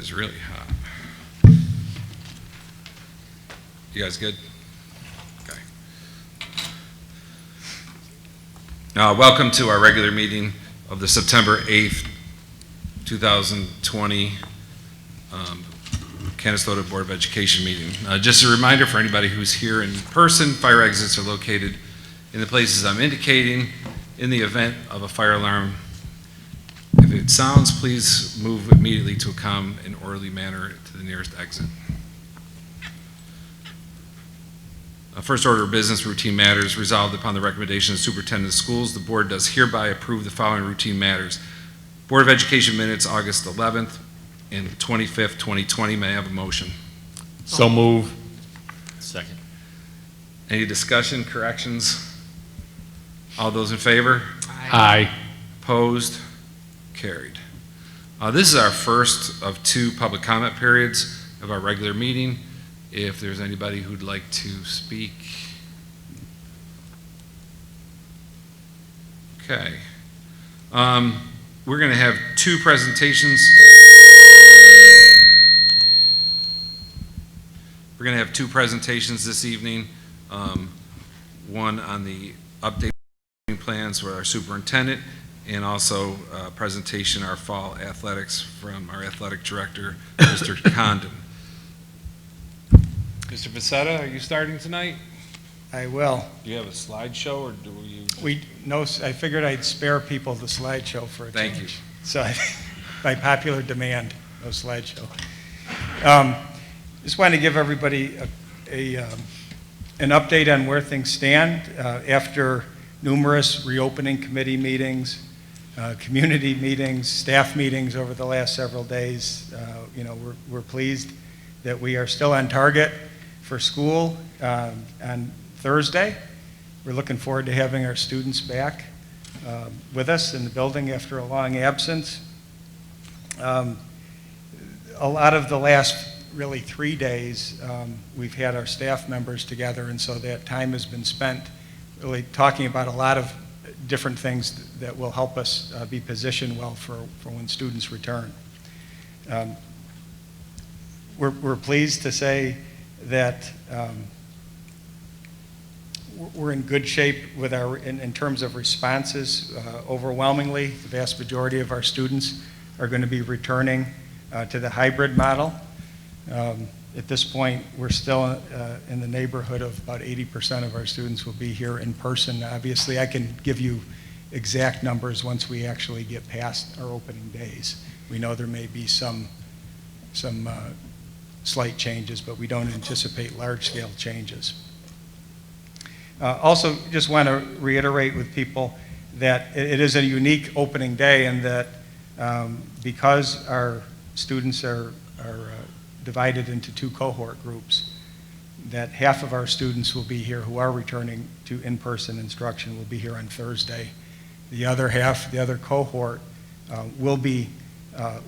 is really hot. You guys good? Okay. Welcome to our regular meeting of the September 8th, 2020 Canastota Board of Education meeting. Just a reminder for anybody who's here in person, fire exits are located in the places I'm indicating. In the event of a fire alarm, if it sounds, please move immediately to a calm and orderly manner to the nearest exit. First order of business, routine matters. Resolved upon the recommendation of the superintendent of schools, the board does hereby approve the following routine matters. Board of Education minutes, August 11th and 25th, 2020. May I have a motion? So move. Second. Any discussion, corrections? All those in favor? Aye. Opposed? Carried. This is our first of two public comment periods of our regular meeting. If there's anybody who'd like to speak. Okay. We're going to have two presentations. We're going to have two presentations this evening. One on the updated plans with our superintendent, and also a presentation our fall athletics from our athletic director, Mr. Condon. Mr. Becerra, are you starting tonight? I will. Do you have a slideshow, or do you? I figured I'd spare people the slideshow for a change. Thank you. So, by popular demand, no slideshow. Just wanted to give everybody an update on where things stand after numerous reopening committee meetings, community meetings, staff meetings over the last several days. We're pleased that we are still on target for school on Thursday. We're looking forward to having our students back with us in the building after a long absence. A lot of the last really 3 days, we've had our staff members together, and so that time has been spent really talking about a lot of different things that will help us be positioned well for when students return. We're pleased to say that we're in good shape with in terms of responses. Overwhelmingly, the vast majority of our students are going to be returning to the hybrid model. At this point, we're still in the neighborhood of about 80% of our students will be here in person. Obviously, I can give you exact numbers once we actually get past our opening days. We know there may be some slight changes, but we don't anticipate large-scale changes. Also, just want to reiterate with people that it is a unique opening day, and that because our students are divided into two cohort groups, that half of our students will be here who are returning to in-person instruction will be here on Thursday. The other half, the other cohort, will be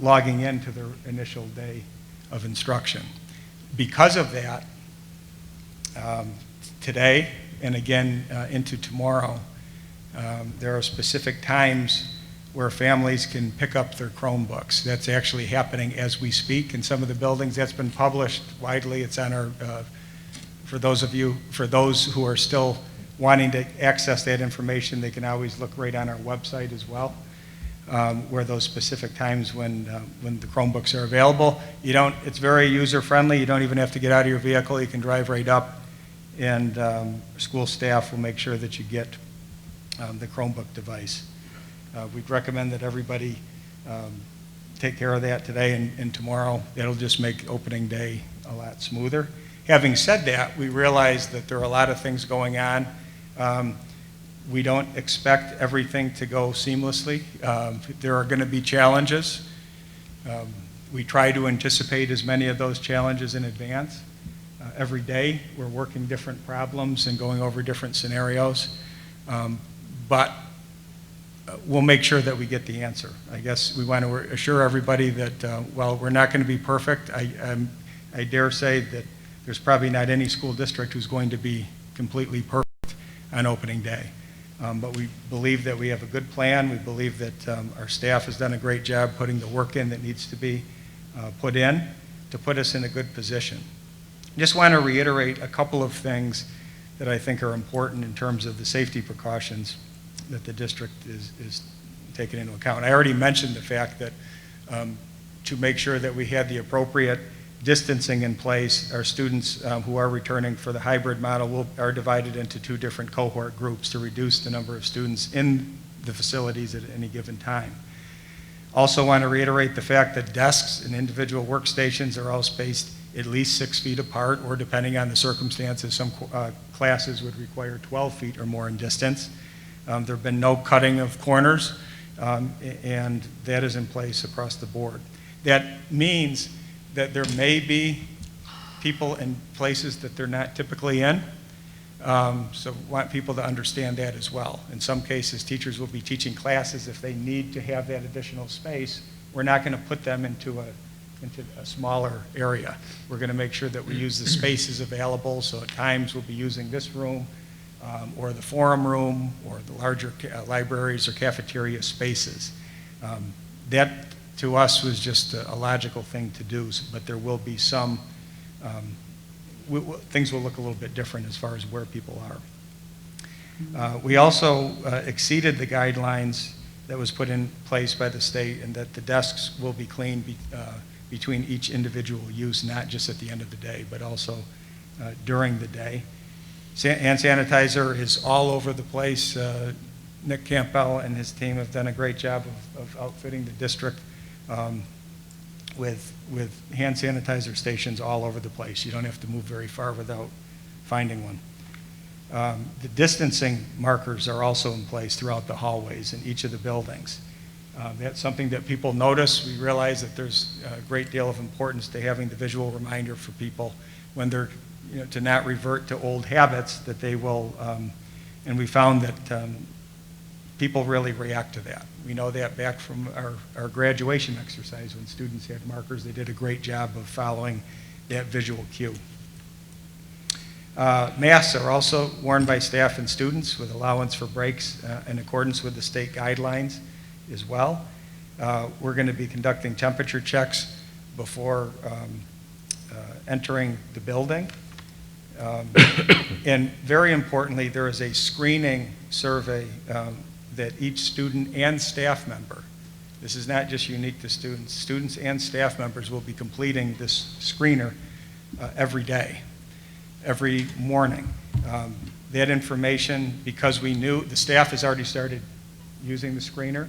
logging into their initial day of instruction. Because of that, today and again into tomorrow, there are specific times where families can pick up their Chromebooks. That's actually happening as we speak in some of the buildings. That's been published widely. It's on our, for those who are still wanting to access that information, they can always look right on our website as well, where those specific times when the Chromebooks are available. It's very user-friendly. You don't even have to get out of your vehicle. You can drive right up, and school staff will make sure that you get the Chromebook device. We'd recommend that everybody take care of that today and tomorrow. That'll just make opening day a lot smoother. Having said that, we realize that there are a lot of things going on. We don't expect everything to go seamlessly. There are going to be challenges. We try to anticipate as many of those challenges in advance. Every day we're working different problems and going over different scenarios. But we'll make sure that we get the answer. I guess we want to assure everybody that while we're not going to be perfect, I dare say that there's probably not any school district who's going to be completely perfect on opening day. But we believe that we have a good plan. We believe that our staff has done a great job putting the work in that needs to be put in to put us in a good position. Just want to reiterate a couple of things that I think are important in terms of the safety precautions that the district is taking into account. I already mentioned the fact that to make sure that we had the appropriate distancing in place, our students who are returning for the hybrid model are divided into 2 different cohort groups to reduce the number of students in the facilities at any given time. Also want to reiterate the fact that desks and individual workstations are all spaced at least 6 feet apart, or depending on the circumstances, some classes would require 12 feet or more in distance. There have been no cutting of corners, and that is in place across the board. That means that there may be people in places that they're not typically in, so want people to understand that as well. In some cases, teachers will be teaching classes if they need to have that additional space. We're not going to put them into a smaller area. We're going to make sure that we use the spaces available, so at times we'll be using this room or the forum room or the larger libraries or cafeteria spaces. That, to us, was just a logical thing to do, but there will be some, things will look a little bit different as far as where people are. We also exceeded the guidelines that was put in place by the state, and that the desks will be cleaned between each individual use, not just at the end of the day, but also during the day. Hand sanitizer is all over the place. Nick Campbell and his team have done a great job of outfitting the district with hand sanitizer stations all over the place. You don't have to move very far without finding one. The distancing markers are also in place throughout the hallways in each of the buildings. That's something that people notice. We realize that there's a great deal of importance to having the visual reminder for people when they're, to not revert to old habits, that they will, and we found that people really react to that. We know that back from our graduation exercise when students had markers. They did a great job of following that visual cue. Masks are also worn by staff and students with allowance for breaks in accordance with the state guidelines as well. We're going to be conducting temperature checks before entering the building. And very importantly, there is a screening survey that each student and staff member, this is not just unique to students, students and staff members will be completing this screener every day, every morning. That information, because we knew the staff has already started using the screener,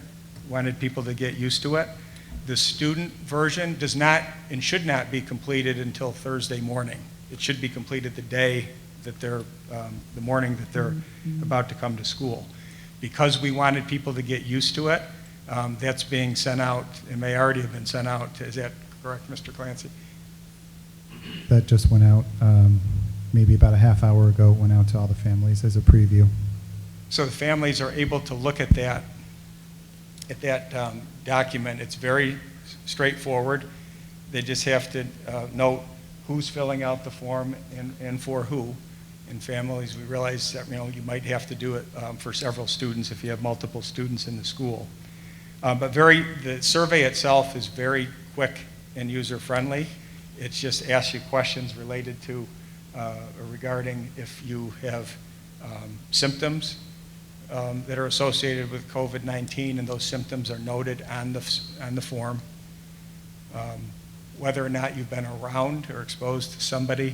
wanted people to get used to it. The student version does not and should not be completed until Thursday morning. It should be completed the day that they're, the morning that they're about to come to school. Because we wanted people to get used to it, that's being sent out, and may already have been sent out. Is that correct, Mr. Clancy? That just went out maybe about a half hour ago. It went out to all the families as a preview. So the families are able to look at that document. It's very straightforward. They just have to note who's filling out the form and for who. In families, we realize that you might have to do it for several students if you have multiple students in the school. But the survey itself is very quick and user-friendly. It just asks you questions related to or regarding if you have symptoms that are associated with COVID-19, and those symptoms are noted on the form. Whether or not you've been around or exposed to somebody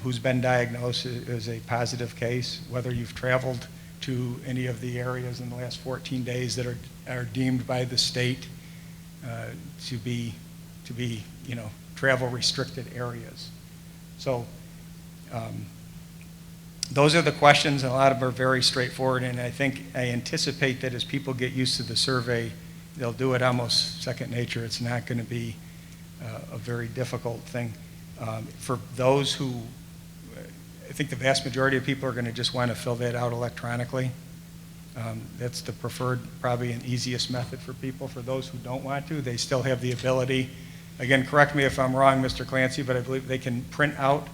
who's been diagnosed as a positive case, whether you've traveled to any of the areas in the last 14 days that are deemed by the state to be travel restricted areas. So those are the questions, and a lot of them are very straightforward, and I anticipate that as people get used to the survey, they'll do it almost second nature. It's not going to be a very difficult thing. For those who, I think the vast majority of people are going to just want to fill that out electronically. That's the preferred, probably an easiest method for people. For those who don't want to, they still have the ability, again, correct me if I'm wrong, Mr. Clancy, but I believe they can print out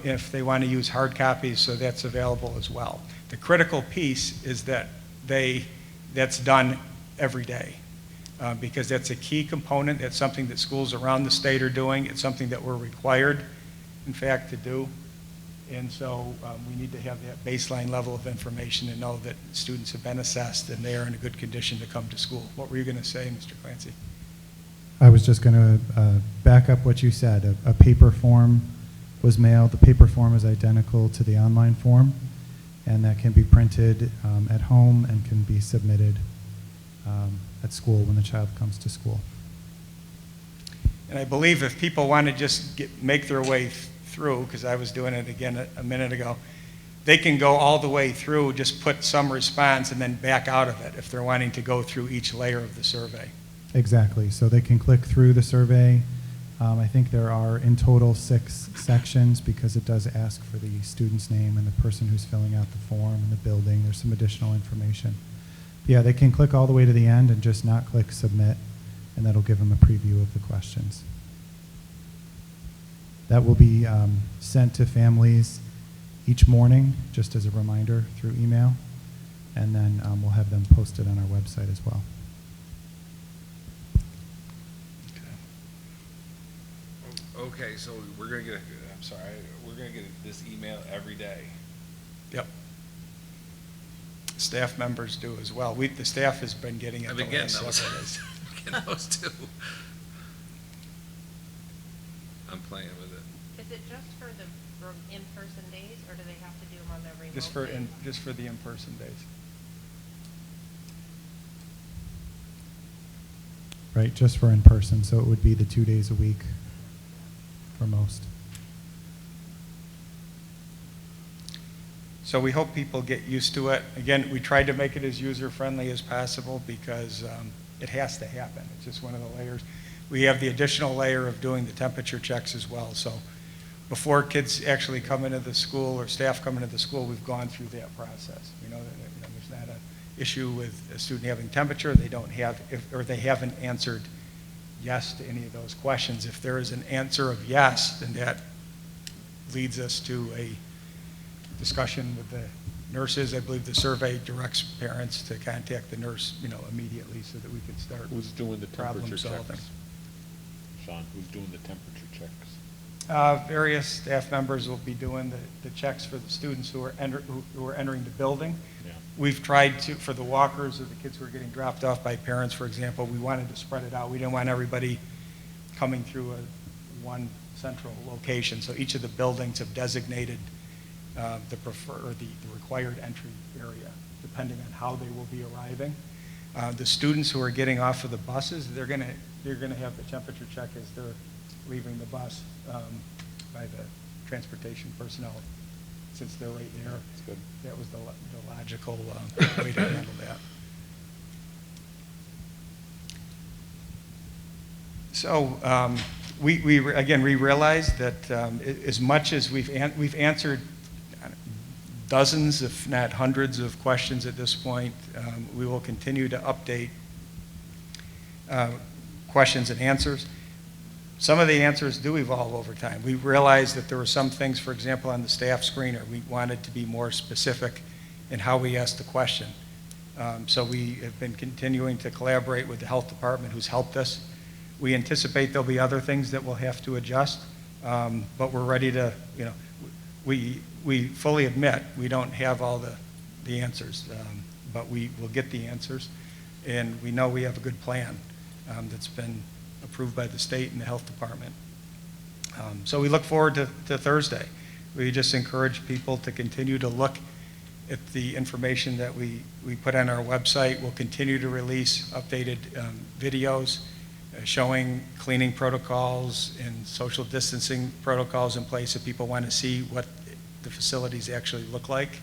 if they want to use hard copies, so that's available as well. The critical piece is that that's done every day. because that's a key component. That's something that schools around the state are doing. It's something that we're required, in fact, to do. And so we need to have that baseline level of information and know that students have been assessed and they are in a good condition to come to school. What were you going to say, Mr. Clancy? I was just going to back up what you said. A paper form was mailed. The paper form is identical to the online form, and that can be printed at home and can be submitted at school when the child comes to school. And I believe if people want to just make their way through, because I was doing it again a minute ago, they can go all the way through, just put some response, and then back out of it if they're wanting to go through each layer of the survey. Exactly. So they can click through the survey. I think there are in total 6 sections because it does ask for the student's name and the person who's filling out the form and the building. There's some additional information. Yeah, they can click all the way to the end and just not click submit, and that'll give them a preview of the questions. That will be sent to families each morning, just as a reminder, through email, and then we'll have them posted on our website as well. Okay, so we're gonna get, I'm sorry, we're gonna get this email every day. Yep. Staff members do as well. The staff has been getting it I've the been getting last those. several days. Getting those too. I'm playing with it. Is it just for the in-person days, or do they have to do them on the remote Just for days? just for the in-person days. Right, just for in-person, so it would be the 2 days a week for most. So we hope people get used to it. Again, we tried to make it as user-friendly as possible because it has to happen. It's just one of the layers. We have the additional layer of doing the temperature checks as well. So before kids actually come into the school or staff come into the school, we've gone through that process. There's not an issue with a student having temperature. They don't have, or they haven't answered yes to any of those questions. If there is an answer of yes, then that leads us to a discussion with the nurses. I believe the survey directs parents to contact the nurse, immediately so that we can start Who's doing the problem temperature solving. checks? Sean, who's doing the temperature checks? Various staff members will be doing the checks for the students who are entering the building. Yeah. We've tried to, for the walkers or the kids who are getting dropped off by parents, for example, we wanted to spread it out. We didn't want everybody coming through one central location. So each of the buildings have designated the required entry area, depending on how they will be arriving. The students who are getting off of the buses, they're going to have the temperature check as they're leaving the bus by the transportation personnel, since they're right there. That's good. That was the logical way to handle that. So we realized that as much as we've answered dozens, if not hundreds, of questions at this point, we will continue to update questions and answers. Some of the answers do evolve over time. We realized that there were some things, for example, on the staff screener, we wanted to be more specific in how we asked the question. So we have been continuing to collaborate with the health department, who's helped us. We anticipate there'll be other things that we'll have to adjust, but we're ready to, we fully admit we don't have all the answers, but we will get the answers, and we know we have a good plan that's been approved by the state and the health department. So we look forward to Thursday. We just encourage people to continue to look at the information that we put on our website. We'll continue to release updated videos showing cleaning protocols and social distancing protocols in place if people want to see what the facilities actually look like.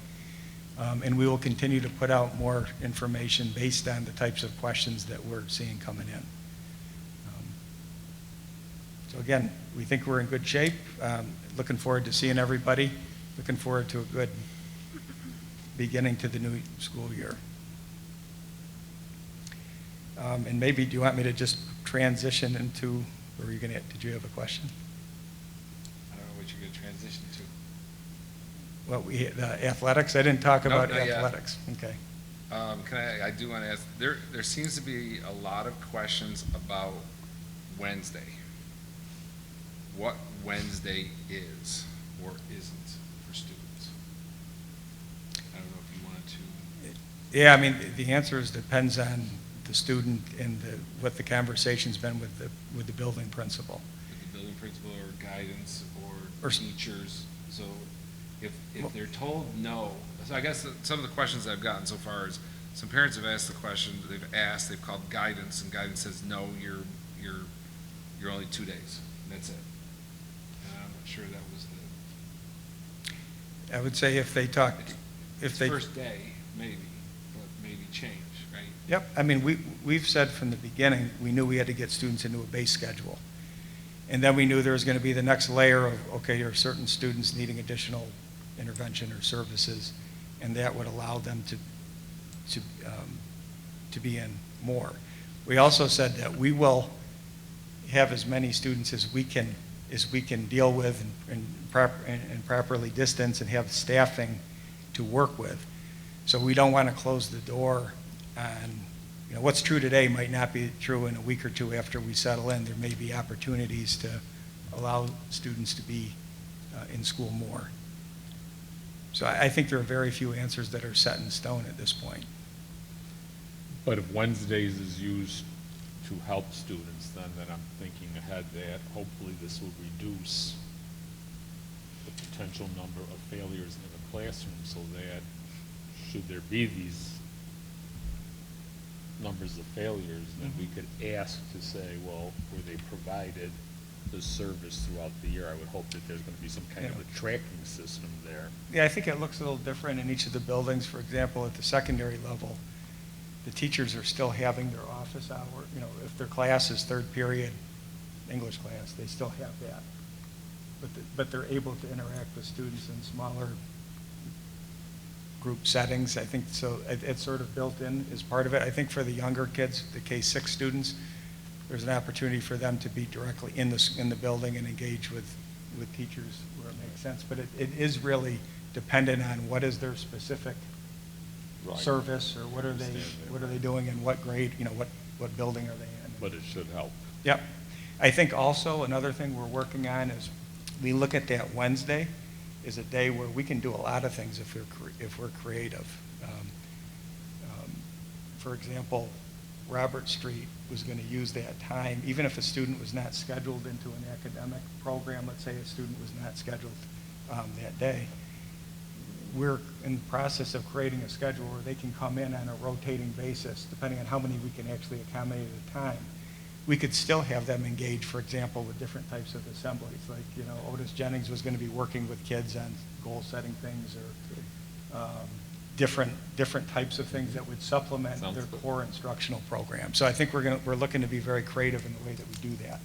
And we will continue to put out more information based on the types of questions that we're seeing coming in. So again, we think we're in good shape. Looking forward to seeing everybody. Looking forward to a good beginning to the new school year. And maybe, do you want me to just transition into, or did you have a question? I don't know what you're going to transition to. Well, athletics? I didn't talk about not yet. athletics. Okay. I do want to ask, there seems to be a lot of questions about Wednesday. What Wednesday is or isn't for students. I don't know if you wanted to. Yeah, I mean, the answer is depends on the student and what the conversation's been with the building principal. With the building principal or guidance Or or teachers. So if they're told no, so I guess some of the questions I've gotten so far is some parents have asked the question, they've called guidance, and guidance says, no, you're only 2 days. That's it. And I'm not sure that was I would say if they talked, it's first day, maybe, but maybe change, right? Yep, I mean, we've said from the beginning, we knew we had to get students into a base schedule. And then we knew there was going to be the next layer of, okay, there are certain students needing additional intervention or services, and that would allow them to be in more. We also said that we will have as many students as we can deal with and properly distance and have staffing to work with. So we don't want to close the door on, what's true today might not be true in a week or two after we settle in. There may be opportunities to allow students to be in school more. So I think there are very few answers that are set in stone at this point. But if Wednesdays is used to help students, then I'm thinking ahead that hopefully this will reduce the potential number of failures in the classroom, so that should there be these numbers of failures, then we could ask to say, well, were they provided the service throughout the year? I would hope that there's going to be some kind of a tracking system there. Yeah, I think it looks a little different in each of the buildings. For example, at the secondary level, the teachers are still having their office hour. If their class is third period English class, they still have that. But they're able to interact with students in smaller group settings. I think so. It's sort of built in as part of it. I think for the younger kids, the K-6 students, there's an opportunity for them to be directly in the building and engage with teachers where it makes sense. But it is really dependent on what is their specific service, or what are they doing in what grade, what building are they in. But it should help. Yep. I think also another thing we're working on is we look at that Wednesday is a day where we can do a lot of things if we're creative. For example, Robert Street was going to use that time, even if a student was not scheduled into an academic program. Let's say a student was not scheduled that day. We're in the process of creating a schedule where they can come in on a rotating basis, depending on how many we can actually accommodate at a time. We could still have them engage, for example, with different types of assemblies. Like, Otis Jennings was going to be working with kids on goal-setting things, or different types of things that would supplement their core instructional program. So I think we're looking to be very creative in the way that we do that,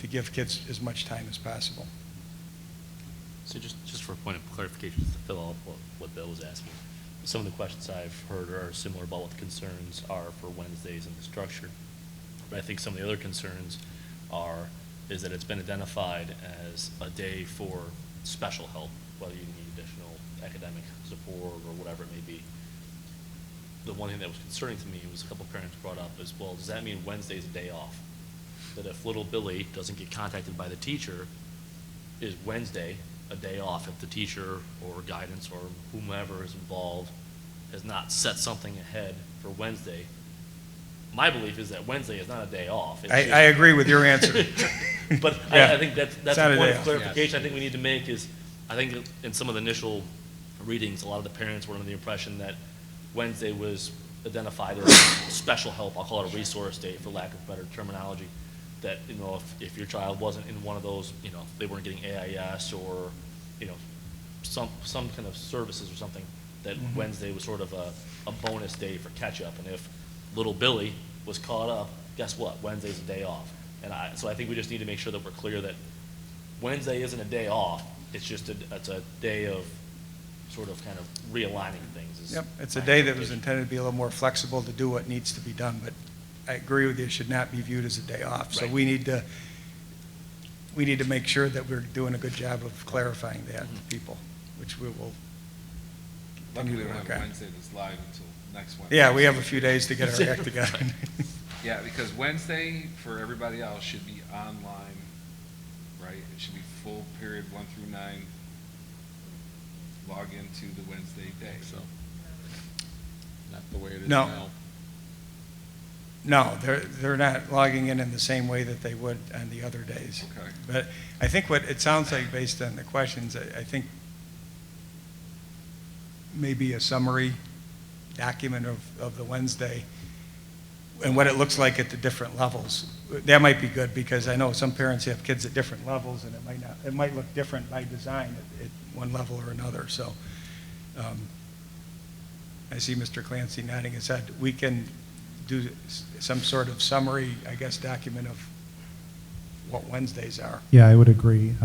to give kids as much time as possible. So just for a point of clarification, just to fill out what Bill was asking, some of the questions I've heard are similar about what the concerns are for Wednesdays and the structure. But I think some of the other concerns is that it's been identified as a day for special help, whether you need additional academic support or whatever it may be. The one thing that was concerning to me was a couple parents brought up as, well, does that mean Wednesday's a day off? That if little Billy doesn't get contacted by the teacher, is Wednesday a day off if the teacher or guidance or whomever is involved has not set something ahead for Wednesday? My belief is that Wednesday is not a day off. I agree with your answer. But Yeah. I think that's It's the not a point day of off. clarification I think we need to make is, I think in some of the initial readings, a lot of the parents were under the impression that Wednesday was identified as special help. I'll call it a resource day for lack of better terminology. That, if your child wasn't in one of those, they weren't getting AIS or, some kind of services or something, that Wednesday was sort of a bonus day for catch-up. And if little Billy was caught up, guess what? Wednesday's a day off. And so I think we just need to make sure that we're clear that Wednesday isn't a day off. It's just it's a day of sort of kind of realigning things. Yep, it's a day that was intended to be a little more flexible to do what needs to be done, but I agree with you, it should not be viewed as a day off. So Right. we need to make sure that we're doing a good job of clarifying that to people, which we will Luckily, we to don't work have on. Wednesday that's live until next Wednesday. Yeah, we have a few days to get our act together. Yeah, because Wednesday, for everybody else, should be online, right? It should be full period 1 through 9, log into the Wednesday day. So, not the way it is No. now. No, they're not logging in the same way that they would on the other days. Okay. But I think what it sounds like, based on the questions, I think maybe a summary document of the Wednesday and what it looks like at the different levels. That might be good, because I know some parents have kids at different levels, and it might look different by design at one level or another. So I see Mr. Clancy nodding his head. We can do some sort of summary, I guess, document of what Wednesdays are. Yeah, I would agree.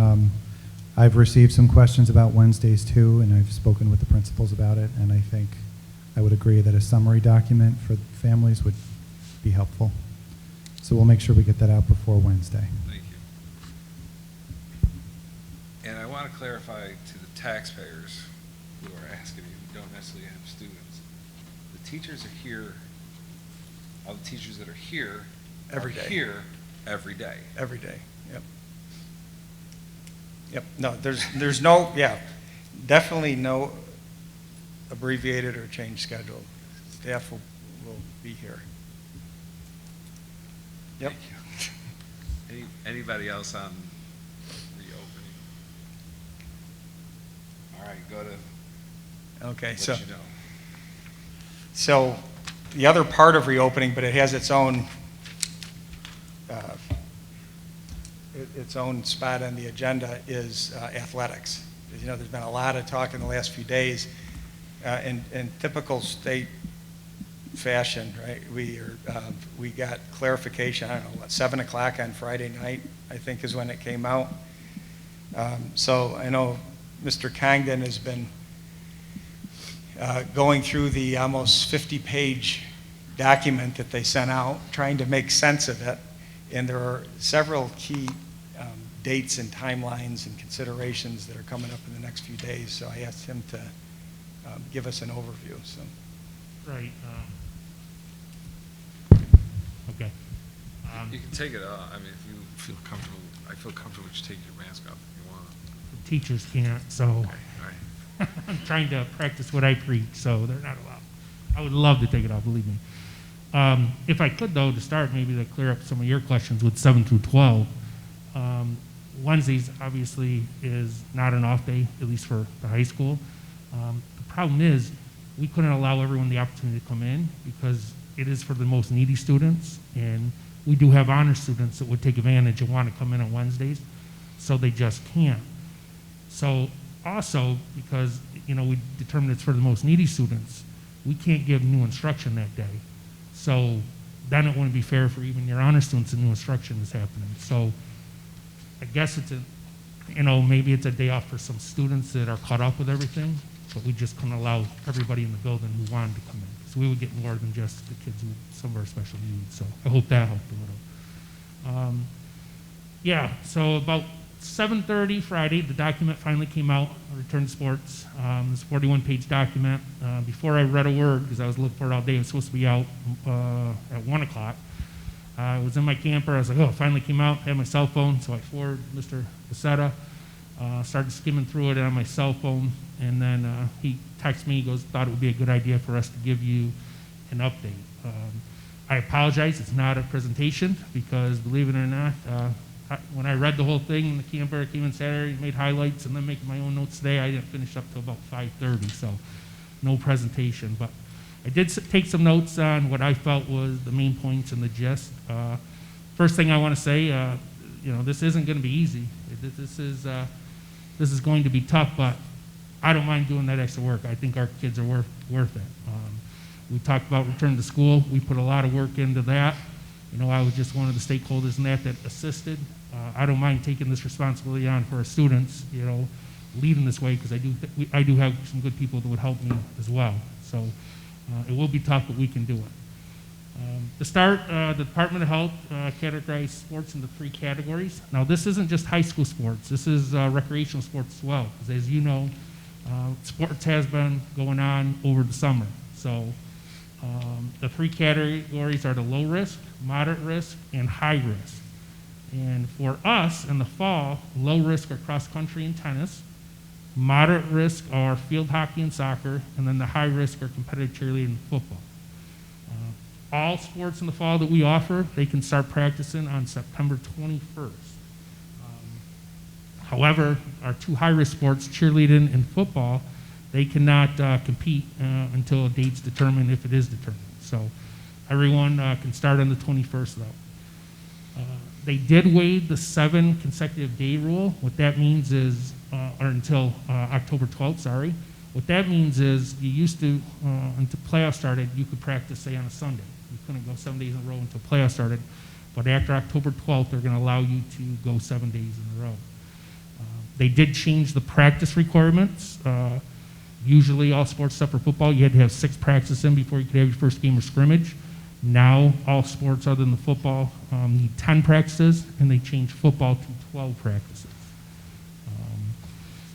I've received some questions about Wednesdays too, and I've spoken with the principals about it, and I think I would agree that a summary document for families would be helpful. So we'll make sure we get that out before Wednesday. Thank you. And I want to clarify to the taxpayers who are asking you, who don't necessarily have students, the teachers are here, all the teachers that are here Every are day. here every day. Every day, yep. Yep, no, there's no, yeah, definitely no abbreviated or changed schedule. Staff will be here. Yep. Thank you. Anybody else on reopening? All right, go to Okay, what so, you know. so the other part of reopening, but it has its own spot on the agenda, is athletics. As you know, there's been a lot of talk in the last few days. In typical state fashion, right, we got clarification, I don't know, what, 7 o'clock on Friday night, I think is when it came out. So I know Mr. Congdon has been going through the almost 50-page document that they sent out, trying to make sense of it. And there are several key dates and timelines and considerations that are coming up in the next few days. So I asked him to give us an overview. So. Right. Okay. You can take it off. I mean, if you feel comfortable, I feel comfortable with you taking your mask off if you want. Teachers can't, so Okay, all right. I'm trying to practice what I preach, so they're not allowed. I would love to take it off, believe me. If I could, though, to start, maybe to clear up some of your questions with 7 through 12. Wednesdays, obviously, is not an off day, at least for the high school. The problem is, we couldn't allow everyone the opportunity to come in because it is for the most needy students, and we do have honor students that would take advantage and want to come in on Wednesdays, so they just can't. So also, because we determined it's for the most needy students, we can't give new instruction that day. So then it wouldn't be fair for even your honor students and new instruction is happening. So I guess it's maybe it's a day off for some students that are caught up with everything, but we just couldn't allow everybody in the building who wanted to come in. So we would get more than just the kids with some of our special needs. So I hope that helped a little. Yeah, so about 7:30 Friday, the document finally came out, Return to Sports. This 41-page document. Before I read a word, because I was looking for it all day, it was supposed to be out at 1 o'clock. I was in my camper. I was like, oh, it finally came out. I had my cell phone, so I forwarded Mr. Becerra. Started skimming through it on my cell phone, and then he texted me. He goes, thought it would be a good idea for us to give you an update. I apologize. It's not a presentation because, believe it or not, when I read the whole thing in the camper, I came in Saturday, made highlights, and then making my own notes today. I didn't finish up till about 5:30, so no presentation. But I did take some notes on what I felt was the main points and the gist. First thing I want to say, this isn't going to be easy. This is going to be tough, but I don't mind doing that extra work. I think our kids are worth it. We talked about return to school. We put a lot of work into that. I was just one of the stakeholders in that assisted. I don't mind taking this responsibility on for our students, leading this way, because I do have some good people that would help me as well. So it will be tough, but we can do it. To start, the Department of Health categorized sports into 3 categories. Now, this isn't just high school sports. This is recreational sports as well, because as you know, Sports has been going on over the summer. So the three categories are the low risk, moderate risk, and high risk. And for us in the fall, low risk are cross country and tennis, moderate risk are field hockey and soccer, and then the high risk are competitive cheerleading and football. All sports in the fall that we offer, they can start practicing on September 21st. However, our two high-risk sports, cheerleading and football, they cannot compete until a date's determined, if it is determined. So everyone can start on the 21st, though. They did waive the 7 consecutive day rule. What that means is, or until October 12th, sorry. What that means is you used to, until playoffs started, you could practice, say, on a Sunday. You couldn't go 7 days in a row until playoffs started. But after October 12th, they're going to allow you to go 7 days in a row. They did change the practice requirements. Usually all sports except for football, you had to have 6 practices in before you could have your first game of scrimmage. Now all sports other than the football need 10 practices, and they changed football to 12 practices.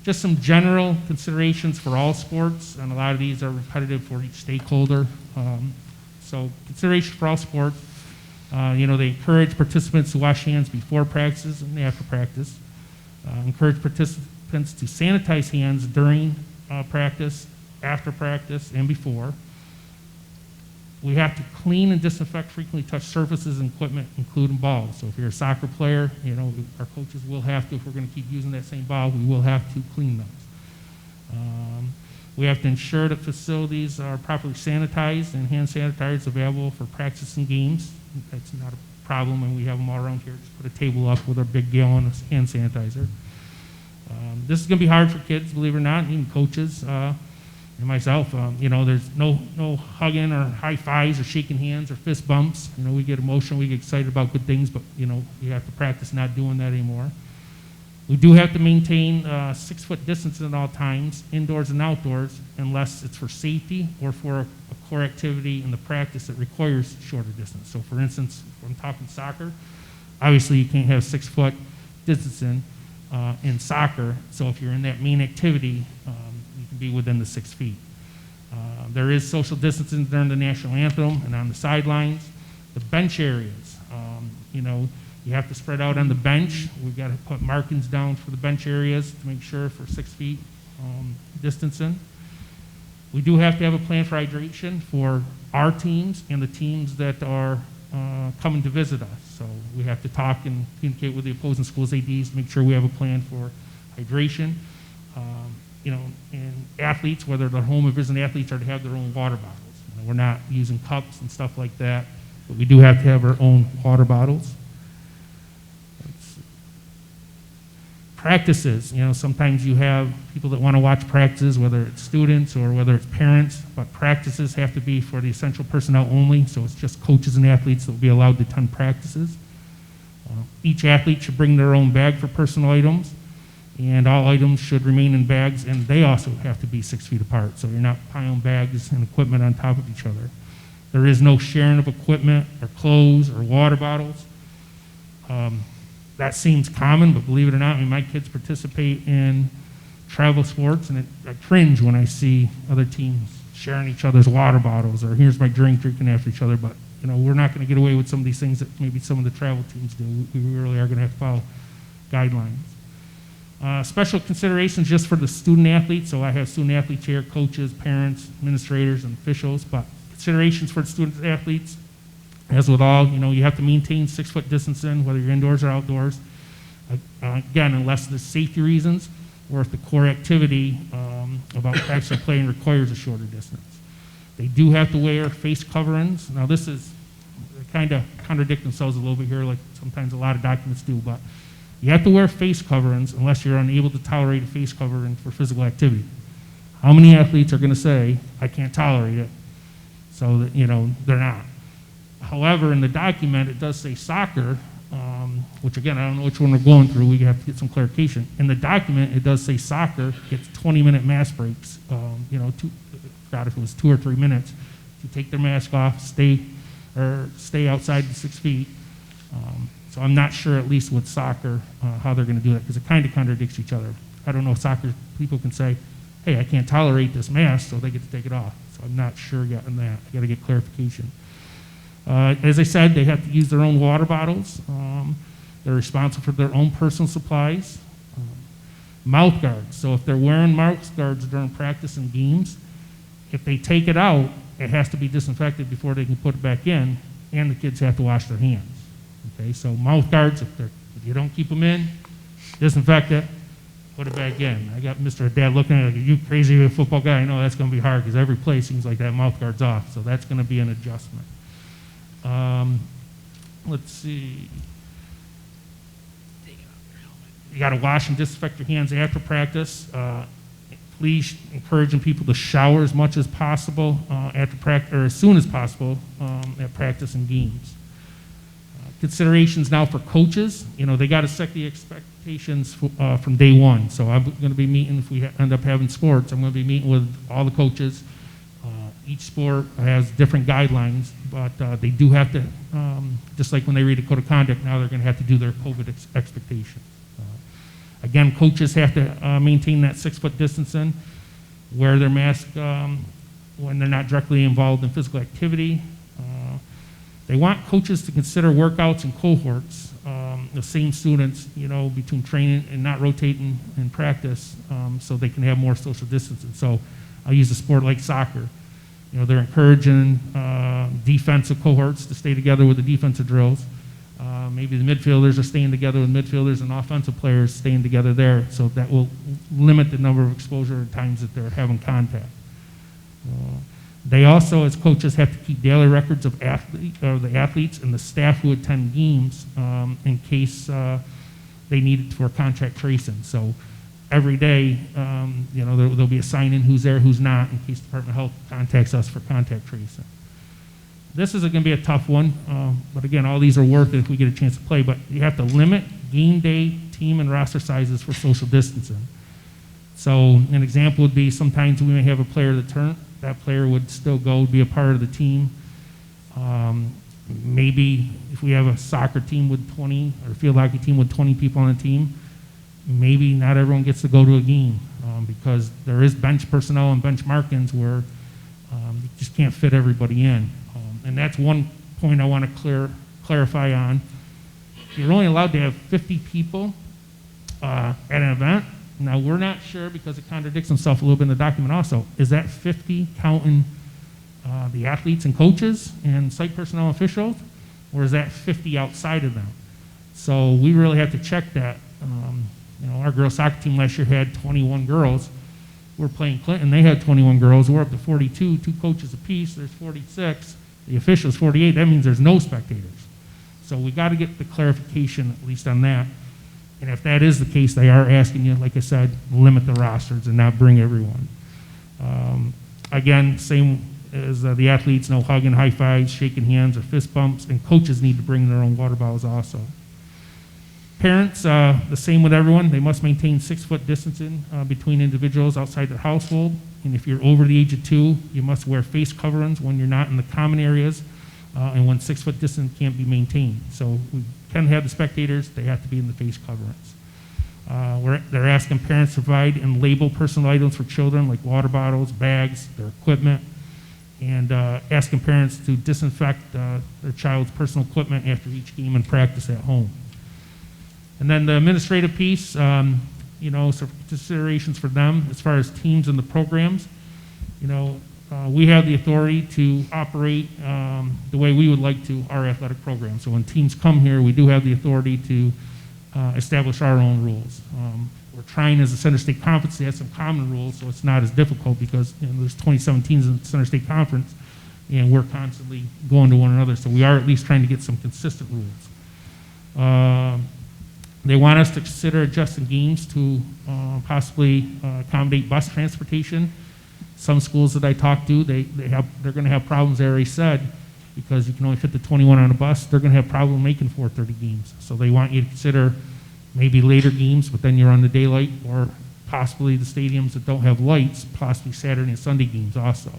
Just some general considerations for all sports, and a lot of these are repetitive for each stakeholder. So considerations for all sports, they encourage participants to wash hands before practices and after practice. Encourage participants to sanitize hands during practice, after practice, and before. We have to clean and disinfect frequently touched surfaces and equipment, including balls. So if you're a soccer player, our coaches will have to, if we're going to keep using that same ball, we will have to clean those. We have to ensure that facilities are properly sanitized and hand sanitizers available for practice and games. That's not a problem, and we have them all around here. Just put a table up with our big gallon of hand sanitizer. This is going to be hard for kids, believe it or not, even coaches and myself. There's no hugging or high fives or shaking hands or fist bumps. We get emotional, we get excited about good things, but you have to practice not doing that anymore. We do have to maintain 6-foot distance at all times, indoors and outdoors, unless it's for safety or for a core activity in the practice that requires shorter distance. So for instance, if I'm talking soccer, obviously you can't have 6-foot distance in soccer. So if you're in that main activity, you can be within the 6 feet. There is social distancing during the national anthem and on the sidelines. The bench areas, you have to spread out on the bench. We've got to put markings down for the bench areas to make sure for 6 feet distancing. We do have to have a plan for hydration for our teams and the teams that are coming to visit us. So we have to talk and communicate with the opposing schools' ADs to make sure we have a plan for hydration. And athletes, whether they're home or visiting athletes, are to have their own water bottles. We're not using cups and stuff like that, but we do have to have our own water bottles. Practices, sometimes you have people that want to watch practices, whether it's students or whether it's parents, but practices have to be for the essential personnel only, so it's just coaches and athletes that will be allowed to attend practices. Each athlete should bring their own bag for personal items, and all items should remain in bags, and they also have to be 6 feet apart, so you're not piling bags and equipment on top of each other. There is no sharing of equipment or clothes or water bottles. That seems common, but believe it or not, my kids participate in travel sports, and I cringe when I see other teams sharing each other's water bottles, or here's my drink, drinking after each other. But we're not going to get away with some of these things that maybe some of the travel teams do. We really are going to have to follow guidelines. Special considerations just for the student athletes. So I have student athletes here, coaches, parents, administrators, and officials. But considerations for the student athletes. As with all, you have to maintain 6-foot distancing, whether you're indoors or outdoors. Again, unless there's safety reasons or if the core activity about practice or playing requires a shorter distance. They do have to wear face coverings. Now, they kind of contradict themselves a little bit here, like sometimes a lot of documents do, but you have to wear face coverings unless you're unable to tolerate a face covering for physical activity. How many athletes are going to say, I can't tolerate it, so that, they're not? However, in the document, it does say soccer, which again, I don't know which one we're going through. We have to get some clarification. In the document, it does say soccer gets 20-minute mask breaks, forgot if it was 2 or 3 minutes, to take their mask off, stay outside the 6 feet. So I'm not sure, at least with soccer, how they're going to do that, because it kind of contradicts each other. I don't know if soccer people can say, hey, I can't tolerate this mask, so they get to take it off. So I'm not sure yet on that. I got to get clarification. As I said, they have to use their own water bottles. They're responsible for their own personal supplies. Mouth guards. So if they're wearing mouth guards during practice and games, if they take it out, it has to be disinfected before they can put it back in, and the kids have to wash their hands. Okay, so mouth guards, if you don't keep them in, disinfect it, put it back in. I got Mr. Dad looking at it, like, are you crazy football guy? I know that's going to be hard because every play seems like that mouth guard's off, so that's going to be an adjustment. Let's see. You got to wash and disinfect your hands after practice. Please encouraging people to shower as much as possible after practice, or as soon as possible at practice and games. Considerations now for coaches. You know, they got to set the expectations from day one. So I'm going to be meeting, if we end up having sports, I'm going to be meeting with all the coaches. Each sport has different guidelines, but they do have to, just like when they read a code of conduct, now they're going to have to do their COVID expectations. Again, coaches have to maintain that 6-foot distancing, wear their mask when they're not directly involved in physical activity. They want coaches to consider workouts and cohorts, the same students, you know, between training and not rotating in practice, so they can have more social distancing. So I'll use a sport like soccer. You know, they're encouraging defensive cohorts to stay together with the defensive drills. Maybe the midfielders are staying together with midfielders and offensive players staying together there, so that will limit the number of exposure times that they're having contact. They also, as coaches, have to keep daily records of the athletes and the staff who attend games in case they need it for contact tracing. So every day, you know, there'll be a sign in who's there, who's not, in case the Department of Health contacts us for contact tracing. This is going to be a tough one, but again, all these are worth it if we get a chance to play, but you have to limit game day, team, and roster sizes for social distancing. So an example would be sometimes we may have a player that turn, that player would still go be a part of the team. Maybe if we have a soccer team with 20, or a field hockey team with 20 people on the team, maybe not everyone gets to go to a game because there is bench personnel and bench markings where you just can't fit everybody in. And that's one point I want to clarify on. You're only allowed to have 50 people at an event. Now, we're not sure, because it contradicts itself a little bit in the document also. Is that 50 counting the athletes and coaches and site personnel and officials, or is that 50 outside of them? So we really have to check that. You know, our girls soccer team last year had 21 girls. We're playing Clinton, they had 21 girls. We're up to 42, 2 coaches apiece. There's 46. The officials 48. That means there's no spectators. So we got to get the clarification at least on that. And if that is the case, they are asking you, like I said, limit the rosters and not bring everyone. Again, same as the athletes, no hugging, high fives, shaking hands, or fist bumps, and coaches need to bring their own water bottles also. Parents, the same with everyone. They must maintain 6-foot distancing between individuals outside their household. And if you're over the age of 2, you must wear face coverings when you're not in the common areas and when 6-foot distance can't be maintained. So we can have the spectators, they have to be in the face coverings. They're asking parents to provide and label personal items for children like water bottles, bags, their equipment, and asking parents to disinfect their child's personal equipment after each game and practice at home. And then the administrative piece, you know, so considerations for them as far as teams and the programs. You know, we have the authority to operate the way we would like to our athletic program. So when teams come here, we do have the authority to establish our own rules. We're trying as a Center State Conference to have some common rules, so it's not as difficult because, you know, there's 27 teams in the Center State Conference, and we're constantly going to one another. So we are at least trying to get some consistent rules. They want us to consider adjusting games to possibly accommodate bus transportation. Some schools that I talked to, they're going to have problems, they already said, because you can only fit the 21 on a bus. They're going to have problem making 4:30 games. So they want you to consider maybe later games, but then you're on the daylight, or possibly the stadiums that don't have lights, possibly Saturday and Sunday games also.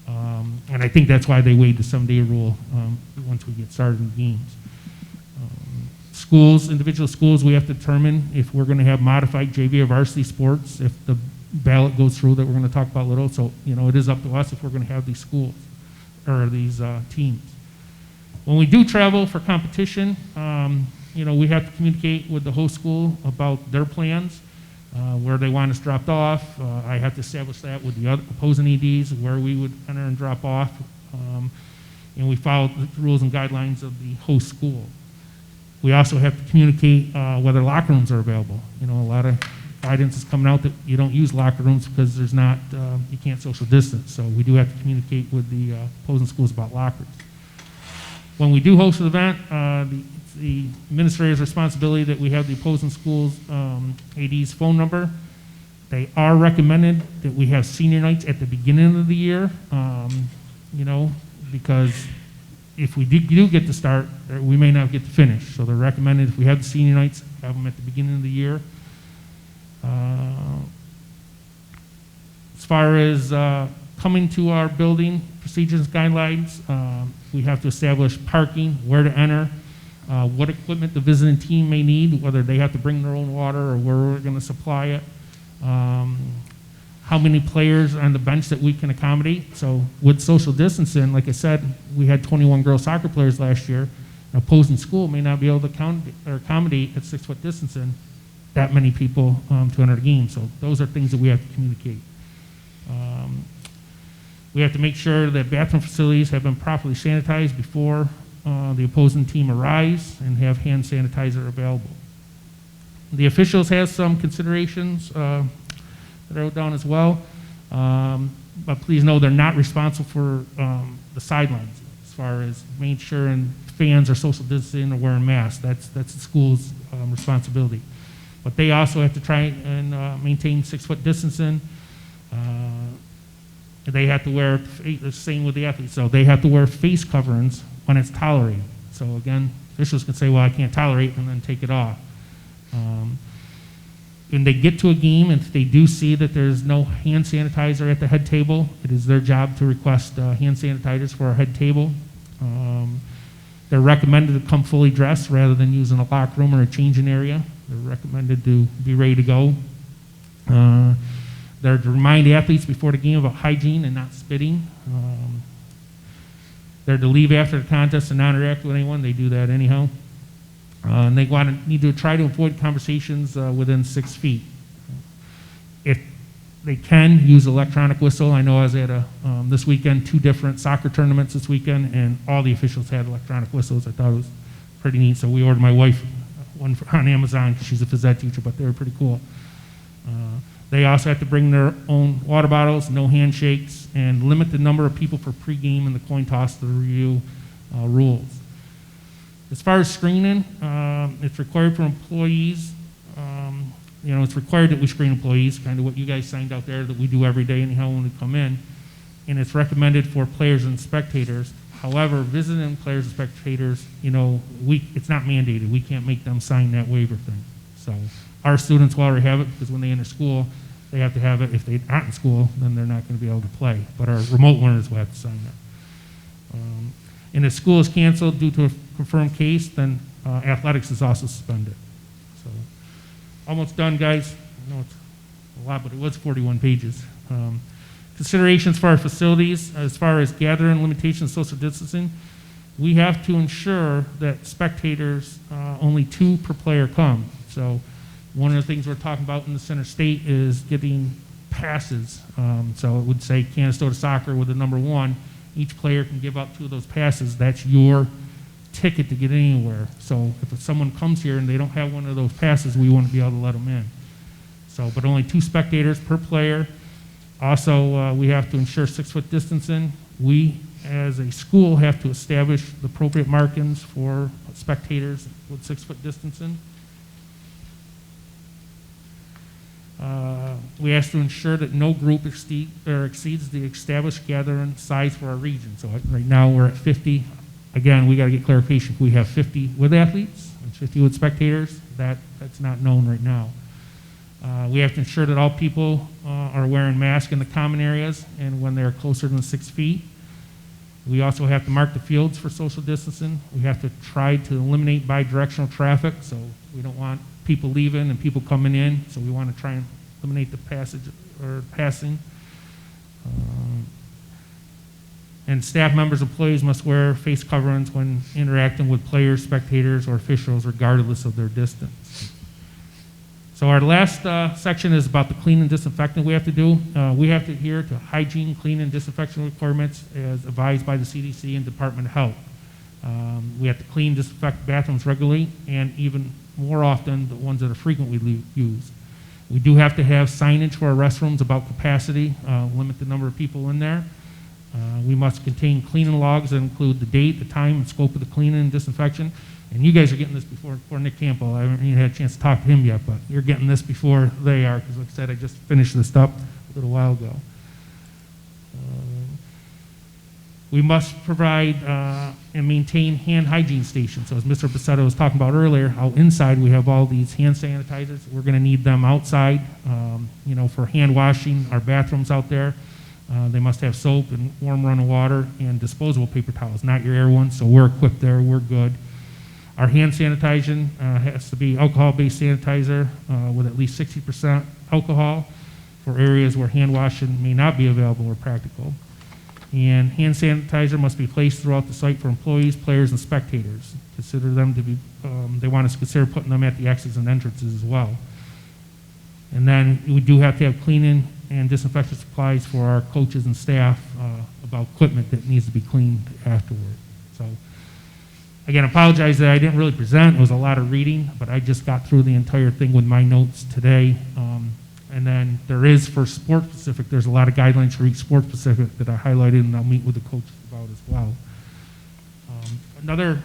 And I think that's why they waived the 7-day rule once we get started in games. Schools, individual schools, we have to determine if we're going to have modified JV or varsity sports, if the ballot goes through that we're going to talk about a little. So, it is up to us if we're going to have these schools or these teams. When we do travel for competition, we have to communicate with the host school about their plans, where they want us dropped off. I have to establish that with the other opposing EDs, where we would enter and drop off. And we follow the rules and guidelines of the host school. We also have to communicate whether locker rooms are available. A lot of guidance is coming out that you don't use locker rooms because there's not, you can't social distance. So we do have to communicate with the opposing schools about lockers. When we do host an event, it's the administrator's responsibility that we have the opposing schools' AD's phone number. They are recommended that we have senior nights at the beginning of the year, because if we do get to start, we may not get to finish. So they're recommended if we have the senior nights, have them at the beginning of the year. As far as coming to our building, procedures, guidelines, we have to establish parking, where to enter, what equipment the visiting team may need, whether they have to bring their own water or where we're going to supply it, how many players on the bench that we can accommodate. So with social distancing, like I said, we had 21 girls soccer players last year. An opposing school may not be able to accommodate at 6-foot distancing that many people to enter the game. So those are things that we have to communicate. We have to make sure that bathroom facilities have been properly sanitized before the opposing team arrives and have hand sanitizer available. The officials have some considerations that I wrote down as well, but please know they're not responsible for the sidelines as far as making sure and fans are social distancing or wearing masks. That's the school's responsibility. But they also have to try and maintain 6-foot distancing. They have to wear, the same with the athletes, so they have to wear face coverings when it's tolerated. So again, officials can say, well, I can't tolerate, and then take it off. When they get to a game, if they do see that there's no hand sanitizer at the head table, it is their job to request hand sanitizers for our head table. They're recommended to come fully dressed rather than using a locker room or a changing area. They're recommended to be ready to go. They're to remind athletes before the game about hygiene and not spitting. They're to leave after the contest and not interact with anyone. They do that anyhow. And they need to try to avoid conversations within 6 feet. If they can, use electronic whistle. I know I was at this weekend, 2 different soccer tournaments this weekend, and all the officials had electronic whistles. I thought it was pretty neat. So we ordered my wife one on Amazon because she's a phys ed teacher, but they were pretty cool. They also have to bring their own water bottles, no handshakes, and limit the number of people for pregame and the coin toss to review rules. As far as screening, it's required for employees. It's required that we screen employees, kind of what you guys signed out there that we do every day anyhow when we come in. And it's recommended for players and spectators. However, visiting players and spectators, it's not mandated. We can't make them sign that waiver thing. So our students will already have it because when they enter school, they have to have it. If they're not in school, then they're not going to be able to play. But our remote learners will have to sign that. And if school is canceled due to a confirmed case, then athletics is also suspended. So almost done, guys. I know it's a lot, but it was 41 pages. Considerations for our facilities, as far as gathering, limitations, social distancing, we have to ensure that spectators, only 2 per player come. So one of the things we're talking about in the Center State is getting passes. So it would say Canastota Soccer with the number 1. Each player can give up 2 of those passes. That's your ticket to get anywhere. So if someone comes here and they don't have one of those passes, we wouldn't be able to let them in. So, but only 2 spectators per player. Also, we have to ensure 6-foot distancing. We, as a school, have to establish the appropriate markings for spectators with 6-foot distancing. We have to ensure that no group exceeds the established gathering size for our region. So right now we're at 50. Again, we got to get clarification. We have 50 with athletes and 50 with spectators. That's not known right now. We have to ensure that all people are wearing masks in the common areas and when they're closer than 6 feet. We also have to mark the fields for social distancing. We have to try to eliminate bi-directional traffic, so we don't want people leaving and people coming in, so we want to try and eliminate the passage or passing. And staff members, employees must wear face coverings when interacting with players, spectators, or officials, regardless of their distance. So our last section is about the clean and disinfecting we have to do. We have to adhere to hygiene, clean, and disinfection requirements as advised by the CDC and Department of Health. We have to clean, disinfect bathrooms regularly, and even more often, the ones that are frequently used. We do have to have signage for our restrooms about capacity, limit the number of people in there. We must contain cleaning logs that include the date, the time, and scope of the cleaning and disinfection. And you guys are getting this before Nick Campbell. I haven't even had a chance to talk to him yet, but you're getting this before they are, because like I said, I just finished this up a little while ago. We must provide and maintain hand hygiene stations. So as Mr. Becerra was talking about earlier, how inside we have all these hand sanitizers. We're going to need them outside, for hand washing, our bathrooms out there. They must have soap and warm running water and disposable paper towels, not your air ones, so we're equipped there, we're good. Our hand sanitization has to be alcohol-based sanitizer with at least 60% alcohol for areas where hand washing may not be available or practical. And hand sanitizer must be placed throughout the site for employees, players, and spectators. Consider them to be, they want us to consider putting them at the exits and entrances as well. And then we do have to have cleaning and disinfection supplies for our coaches and staff about equipment that needs to be cleaned afterward. So, again, I apologize that I didn't really present. It was a lot of reading, but I just got through the entire thing with my notes today. And then there is for sport specific, there's a lot of guidelines for each sport specific that I highlighted, and I'll meet with the coaches about as well. Another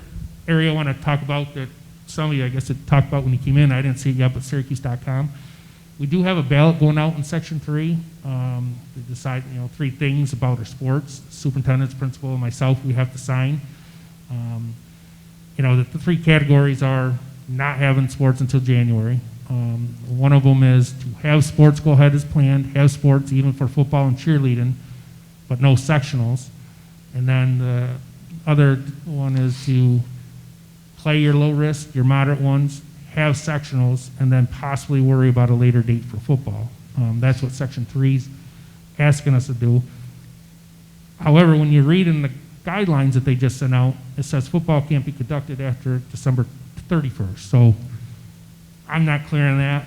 area I want to talk about that some of you, I guess, had talked about when you came in, I didn't see it yet, but Syracuse.com. We do have a ballot going out in Section 3 to decide, 3 things about our sports. Superintendents, principal, and myself, we have to sign. The 3 categories are not having sports until January. One of them is to have sports go ahead as planned, have sports even for football and cheerleading, but no sectionals. And then the other one is to play your low risk, your moderate ones, have sectionals, and then possibly worry about a later date for football. That's what Section 3's asking us to do. However, when you read in the guidelines that they just sent out, it says football can't be conducted after December 31st. So I'm not clear on that.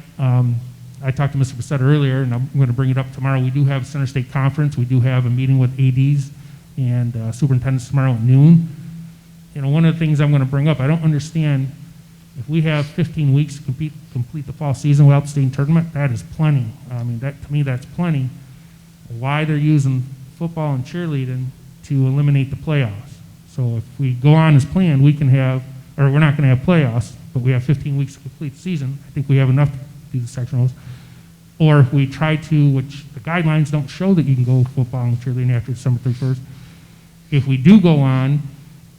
I talked to Mr. Becerra earlier, and I'm going to bring it up tomorrow. We do have a Center State Conference. We do have a meeting with ADs and superintendents tomorrow at noon. One of the things I'm going to bring up, I don't understand. If we have 15 weeks to complete the fall season without the state tournament, that is plenty. I mean, to me, that's plenty. Why they're using football and cheerleading to eliminate the playoffs. So if we go on as planned, we can have, or we're not going to have playoffs, but we have 15 weeks to complete the season. I think we have enough to do the sectionals. Or if we try to, which the guidelines don't show that you can go football and cheerleading after December 31st. If we do go on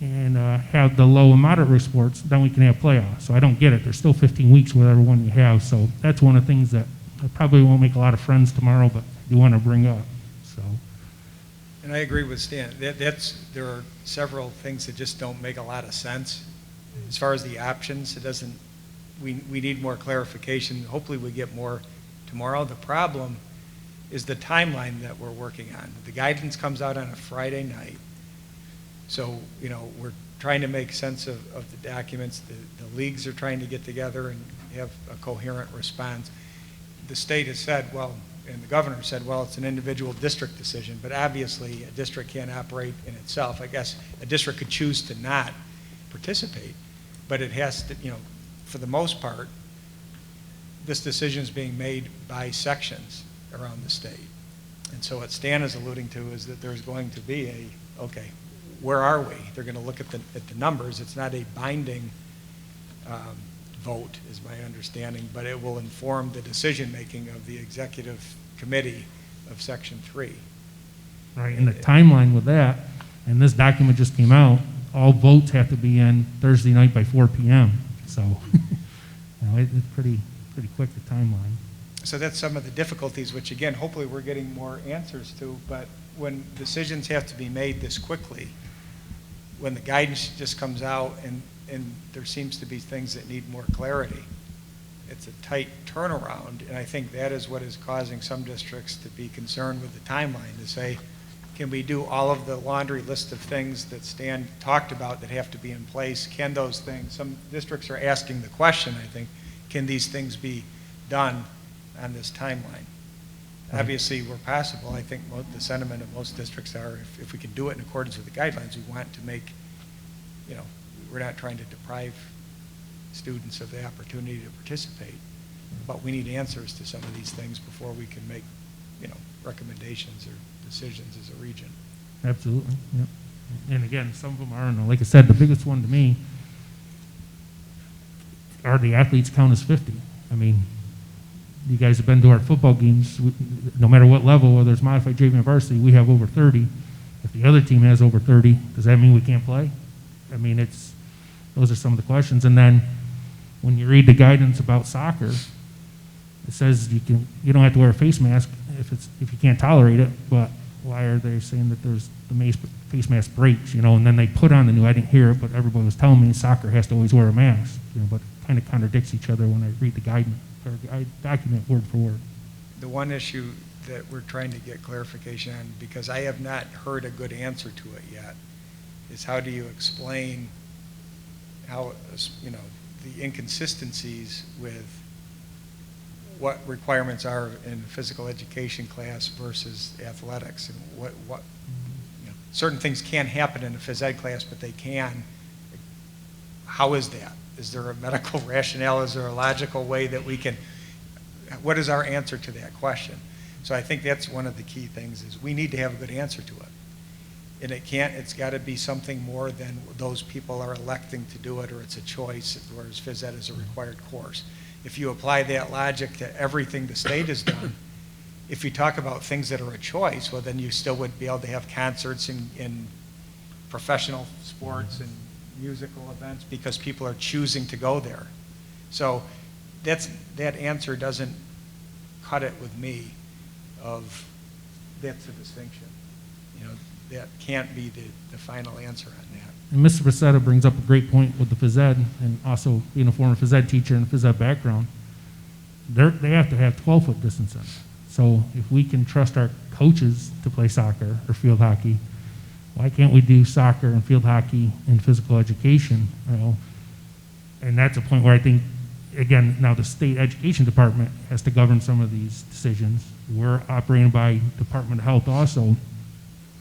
and have the low and moderate risk sports, then we can have playoffs. So I don't get it. There's still 15 weeks with every one you have. So that's one of the things that I probably won't make a lot of friends tomorrow, but I do want to bring up. So. And I agree with Stan. There are several things that just don't make a lot of sense. As far as the options, we need more clarification. Hopefully we get more tomorrow. The problem is the timeline that we're working on. The guidance comes out on a Friday night. So, we're trying to make sense of the documents. The leagues are trying to get together and have a coherent response. The state has said, and the governor said, it's an individual district decision, but obviously a district can't operate in itself. I guess a district could choose to not participate, but it has to, for the most part, this decision is being made by sections around the state. And so what Stan is alluding to is that there's going to be okay, where are we? They're going to look at the numbers. It's not a binding vote, is my understanding, but it will inform the decision-making of the executive committee of Section 3. Right, and the timeline with that, and this document just came out, all votes have to be in Thursday night by 4 p.m. So, it's pretty quick, the timeline. So that's some of the difficulties, which again, hopefully we're getting more answers to, but when decisions have to be made this quickly, when the guidance just comes out and there seems to be things that need more clarity, it's a tight turnaround, and I think that is what is causing some districts to be concerned with the timeline, to say, can we do all of the laundry list of things that Stan talked about that have to be in place? Can those things, some districts are asking the question, I think, can these things be done on this timeline? Obviously, where possible, I think the sentiment of most districts are, if we can do it in accordance with the guidelines, we want to make, we're not trying to deprive students of the opportunity to participate, but we need answers to some of these things before we can make, recommendations or decisions as a region. Absolutely, yep. And again, some of them are, like I said, the biggest one to me are the athletes count as 50. I mean, you guys have been to our football games, no matter what level, whether it's modified, JV, or varsity, we have over 30. If the other team has over 30, does that mean we can't play? I mean, those are some of the questions. And then when you read the guidance about soccer, it says you don't have to wear a face mask if you can't tolerate it, but why are they saying that there's the face mask breaks, and then they put on the new, I didn't hear it, but everybody was telling me soccer has to always wear a mask, but it kind of contradicts each other when I read the guidance, or I document word for word. The one issue that we're trying to get clarification on, because I have not heard a good answer to it yet, is how do you explain how, the inconsistencies with what requirements are in physical education class versus athletics, and what certain things can't happen in a phys ed class, but they can. How is that? Is there a medical rationale? Is there a logical way that we can, what is our answer to that question? So I think that's one of the key things, is we need to have a good answer to it. And it's got to be something more than those people are electing to do it, or it's a choice, whereas phys ed is a required course. If you apply that logic to everything the state has done, if you talk about things that are a choice, well, then you still would be able to have concerts in professional sports and musical events because people are choosing to go there. So that answer doesn't cut it with me of that's a distinction. That can't be the final answer on that. And Mr. Bracetta brings up a great point with the phys ed, and also being a former phys ed teacher and phys ed background. They have to have 12-foot distancing. So if we can trust our coaches to play soccer or field hockey, why can't we do soccer and field hockey in physical education? And that's a point where I think, again, now the state education department has to govern some of these decisions. We're operating by Department of Health also,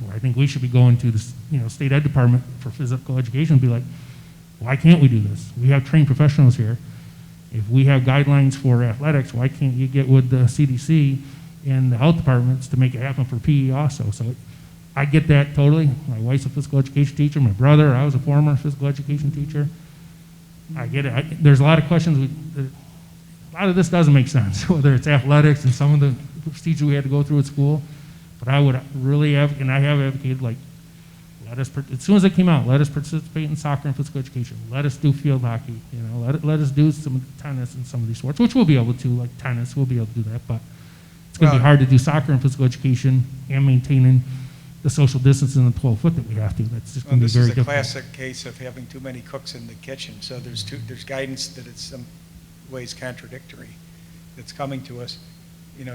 where I think we should be going to the state ed department for physical education and be like, why can't we do this? We have trained professionals here. If we have guidelines for athletics, why can't you get with the CDC and the health departments to make it happen for PE also? So I get that totally. My wife's a physical education teacher. My brother, I was a former physical education teacher. I get it. There's a lot of questions. A lot of this doesn't make sense, whether it's athletics and some of the procedures we had to go through at school. But I would really have, and I have advocated, like, as soon as it came out, let us participate in soccer and physical education. Let us do field hockey. Let us do some tennis and some of these sports, which we'll be able to, like tennis, we'll be able to do that. But it's going to be hard to do soccer and physical education and maintaining the social distancing and the 12-foot that we have to. That's just going to be very difficult. This is a classic case of having too many cooks in the kitchen. So there's guidance that it's some ways contradictory that's coming to us.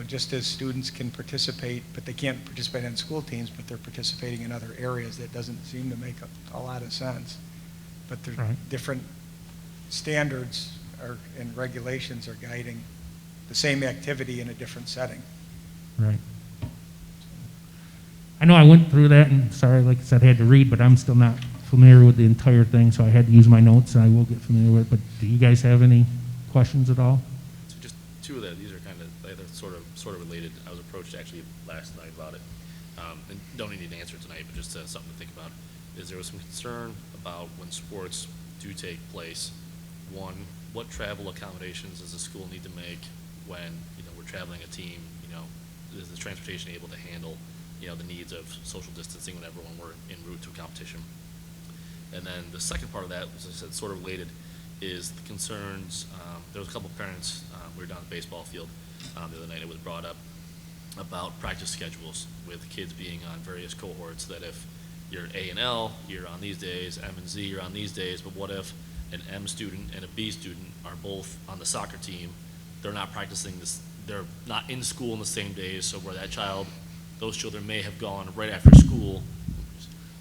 Just as students can participate, but they can't participate in school teams, but they're participating in other areas, that doesn't seem to make a lot of sense. But there's different standards and regulations are guiding the same activity in a different setting. Right. I know I went through that, and sorry, like I said, I had to read, but I'm still not familiar with the entire thing, so I had to use my notes, and I will get familiar with it. But do you guys have any questions at all? So just two of these are kind of sort of related. I was approached actually last night about it, and don't need an answer tonight, but just something to think about. There was some concern about when sports do take place. One, what travel accommodations does the school need to make when we're traveling a team? Is the transportation able to handle the needs of social distancing when we're en route to a competition? And then the second part of that, as I said, sort of related, is the concerns. There was a couple of parents, we were down at the baseball field the other night, it was brought up about practice schedules with kids being on various cohorts, that if you're A and L, you're on these days, M and Z, you're on these days, but what if an M student and a B student are both on the soccer team, they're not practicing this, they're not in school on the same days, so where those children may have gone right after school,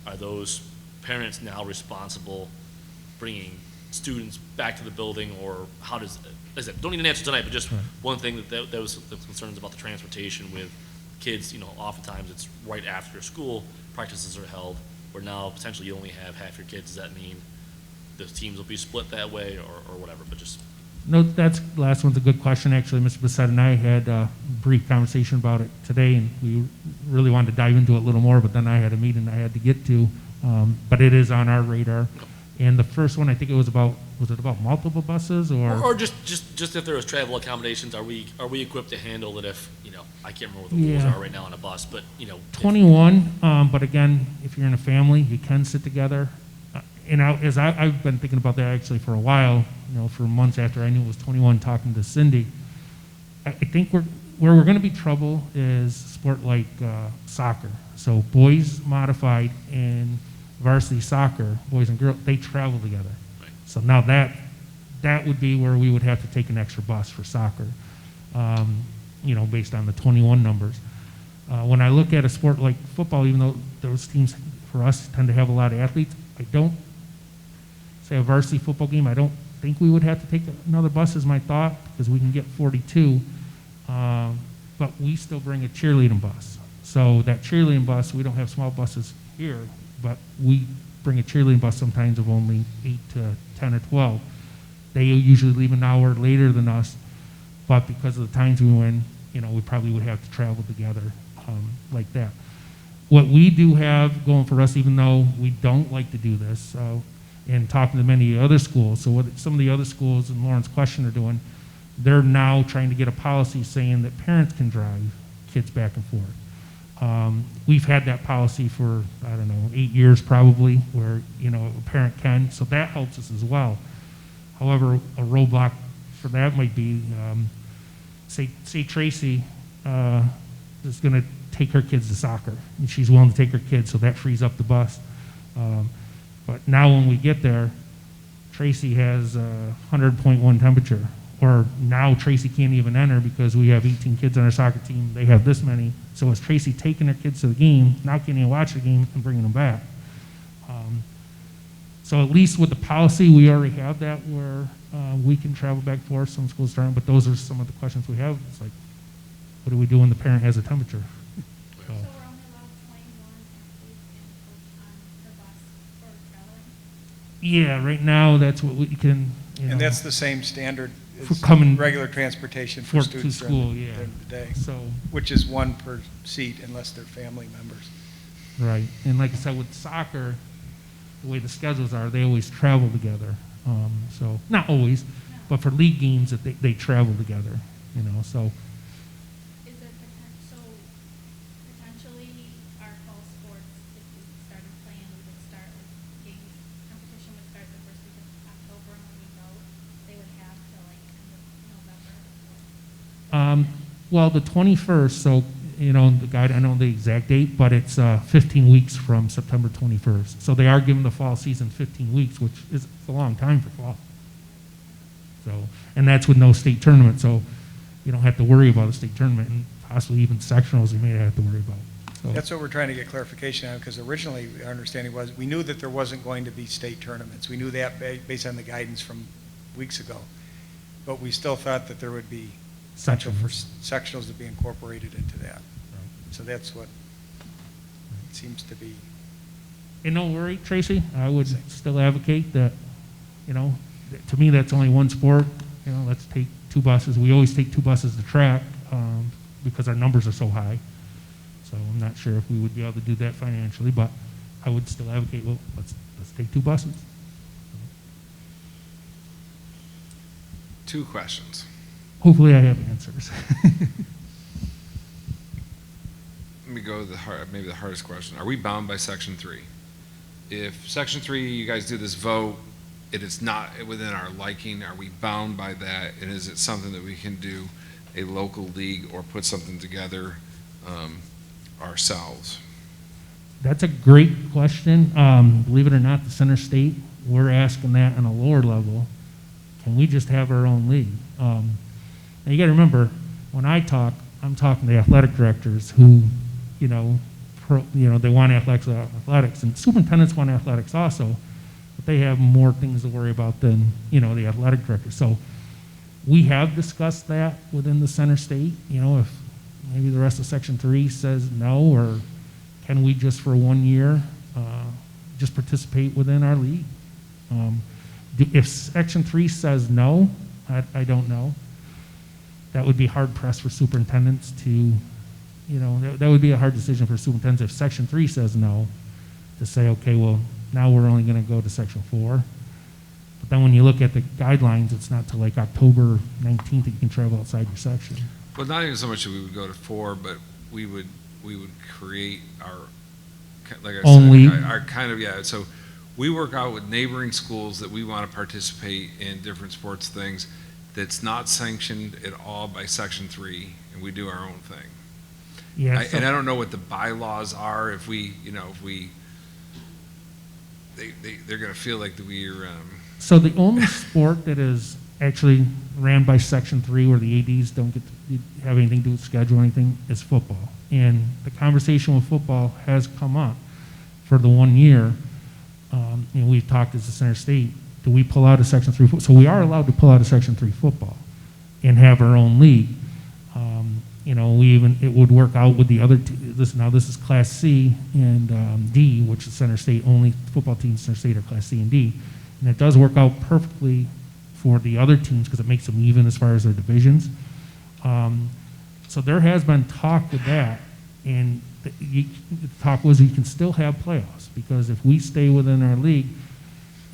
are those parents now responsible bringing students back to the building, or how does, like I said, don't need an answer tonight, but just one thing that was the concerns about the transportation with kids, oftentimes it's right after school, practices are held, where now potentially you only have half your kids. Does that mean the teams will be split that way or whatever, but just. No, that's, last one's a good question, actually. Mr. Bissett and I had a brief conversation about it today, and we really wanted to dive into it a little more, but then I had a meeting I had to get to. But it is on our radar. And the first one, I think it was it about multiple buses Or just if there was travel accommodations, are we equipped to handle it if, I can't remember what the rules Yeah. are right now on a bus, but, 21, but again, if you're in a family, you can sit together. I've been thinking about that actually for a while, for months after I knew it was 21, talking to Cindy. I think where we're going to be trouble is sport like soccer. So boys modified and varsity soccer, boys and girls, they travel together. Right. So now that would be where we would have to take an extra bus for soccer, based on the 21 numbers. When I look at a sport like football, even though those teams for us tend to have a lot of athletes, I don't say a varsity football game, I don't think we would have to take another bus is my thought, because we can get 42, but we still bring a cheerleading bus. So that cheerleading bus, we don't have small buses here, but we bring a cheerleading bus sometimes of only 8 to 10 or 12. They usually leave an hour later than us, but because of the times we win, we probably would have to travel together like that. What we do have going for us, even though we don't like to do this, and talking to many other schools, so what some of the other schools in Lauren's question are doing, they're now trying to get a policy saying that parents can drive kids back and forth. We've had that policy for, 8 years probably, where, a parent can, so that helps us as well. However, a roadblock for that might be, say Tracy is going to take her kids to soccer, and she's willing to take her kids, so that frees up the bus. But now when we get there, Tracy has 100.1 temperature, or now Tracy can't even enter because we have 18 kids on our soccer team. They have this many. So is Tracy taking her kids to the game, now can't even watch the game, and bringing them back? So at least with the policy, we already have that where we can travel back and forth. Some schools aren't, but those are some of the questions we have. It's like, what do we do when the parent has a temperature? So we're only allowed 21 athletes and coach on the bus for traveling? Yeah, right now that's what we can. And that's the same standard For as coming regular transportation for for to students school, during yeah. the day, So which is one per seat unless they're family members. right, and like I said, with soccer, the way the schedules are, they always travel together. So not always, but for league games, that they travel together. So. Is it potentially our fall sports, if we started playing, we would start with games, competition would start the first week of October, and when we go, they would have till like end of November? Well, the 21st, so, the guide, I don't know the exact date, but it's 15 weeks from September 21st. So they are giving the fall season 15 weeks, which is a long time for fall. So, and that's with no state tournament, so you don't have to worry about a state tournament, and possibly even sectionals you may have to worry about. So, That's what we're trying to get clarification on, because originally our understanding was, we knew that there wasn't going to be state tournaments. We knew that based on the guidance from weeks ago. But we still thought that there would be potential for sectionals to be incorporated into that. So that's what it seems to be. And don't worry, Tracy, I would still advocate that, to me, that's only one sport. Let's take 2 buses. We always take 2 buses to track because our numbers are so high. So I'm not sure if we would be able to do that financially, but I would still advocate, well, let's take 2 buses. 2 questions. Hopefully I have answers. Let me go to maybe the hardest question. Are we bound by Section 3? If Section 3, you guys do this vote, it is not within our liking, are we bound by that? And is it something that we can do a local league or put something together ourselves? That's a great question. Believe it or not, the Center State we're asking that on a lower level. Can we just have our own league? Now you got to remember, when I talk, I'm talking to athletic directors who, you know, they want athletics, and superintendents want athletics also, but they have more things to worry about than, you know, the athletic director. So we have discussed that within the center state, you know, if maybe the rest of Section 3 says no, or can we just for 1 year just participate within our league? If Section 3 says no, I don't know. That would be hard pressed for superintendents to, you know, that would be a hard decision for superintendents if Section 3 says no, to say, okay, well, now we're only going to go to Section 4. But then when you look at the guidelines, it's not till like October 19th that you can travel outside your section. Well, not even so much that we would go to 4, but we would create our, like I Own league? said, our kind of, yeah, so we work out with neighboring schools that we want to participate in different sports things that's not sanctioned at all by Section 3, and we do our own thing. Yeah. And I don't know what the bylaws are, if we, you know, if we, they're going to feel like that we're, So the only sport that is actually ran by Section 3 where the ADs don't get to have anything to do with schedule or anything is football. And the conversation with football has come up for the 1 year. You know, we've talked as a center state, do we pull out of Section 3 football? So we are allowed to pull out of Section 3 football and have our own league. You know, it would work out with the other, this is Class C and D, which is center state, only football teams center state are Class C and D. And it does work out perfectly for the other teams because it makes them even as far as their divisions. So there has been talk with that, and the talk was you can still have playoffs, because if we stay within our league,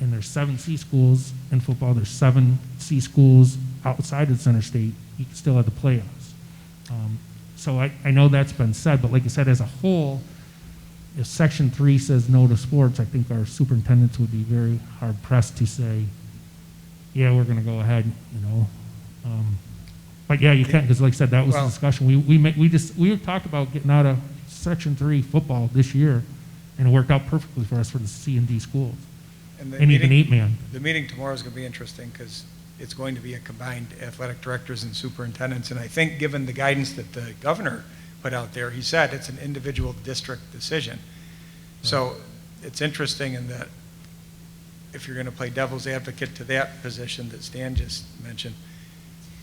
and there's 7 C schools in football, there's 7 C schools outside of Center State, you can still have the playoffs. So I know that's been said, but like I said, as a whole, if Section 3 says no to sports, I think our superintendents would be very hard pressed to say, yeah, we're going to go ahead, you know. But yeah, you can't, because like I said, that was the discussion. We talked about getting out of Section 3 football this year, and it worked out perfectly for us for the C and D schools. And And even 8-man. The meeting tomorrow is going to be interesting because it's going to be a combined athletic directors and superintendents. And I think given the guidance that the governor put out there, he said it's an individual district decision. So it's interesting in that if you're going to play devil's advocate to that position that Stan just mentioned,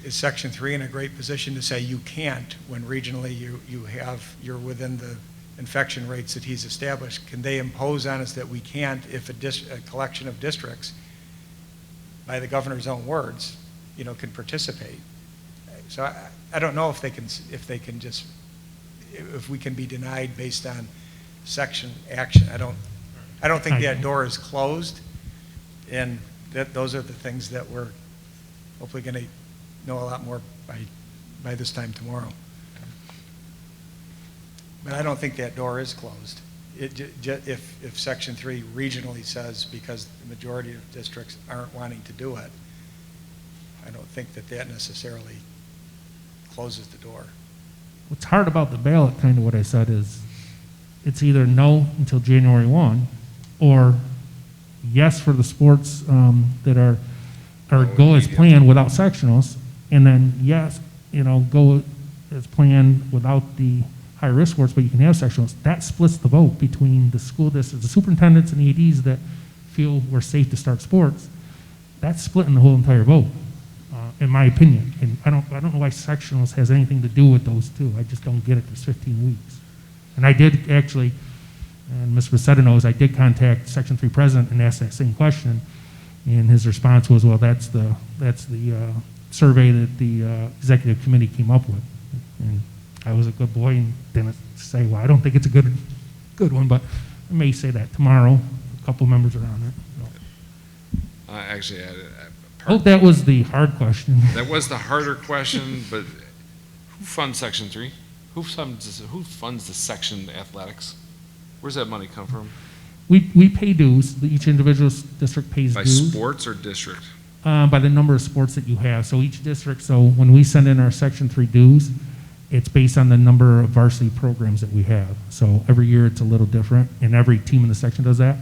is Section 3 in a great position to say you can't when regionally you're within the infection rates that he's established? Can they impose on us that we can't if a collection of districts, by the governor's own words, you know, can participate? So I don't know if we can be denied based on section action. I don't think that door is closed, and those are the things that we're hopefully going to know a lot more by this time tomorrow. But I don't think that door is closed. If Section 3 regionally says, because the majority of districts aren't wanting to do it, I don't think that necessarily closes the door. What's hard about the ballot, kind of what I said, is it's either no until January 1, or yes for the sports that are go as planned without sectionals, and then yes, you know, go as planned without the high-risk sports, but you can have sectionals. That splits the vote between the school districts, the superintendents and the ADs that feel we're safe to start sports. That's splitting the whole entire vote, in my opinion. And I don't know why sectionals has anything to do with those two. I just don't get it. There's 15 weeks. And I did actually, and Ms. Rosetta knows, I did contact Section 3 president and ask that same question, and his response was, well, that's the survey that the executive committee came up with. And I was a good boy and didn't say, well, I don't think it's a good one, but I may say that tomorrow. A couple members are on it. So. actually, Hope that was the hard question. that was the harder question, but who funds Section 3? Who funds the section athletics? Where's that money come from? We pay dues. Each individual district pays By dues. sports or district? By the number of sports that you have. So each district, so when we send in our Section 3 dues, it's based on the number of varsity programs that we have. So every year it's a little different, and every team in the section does that.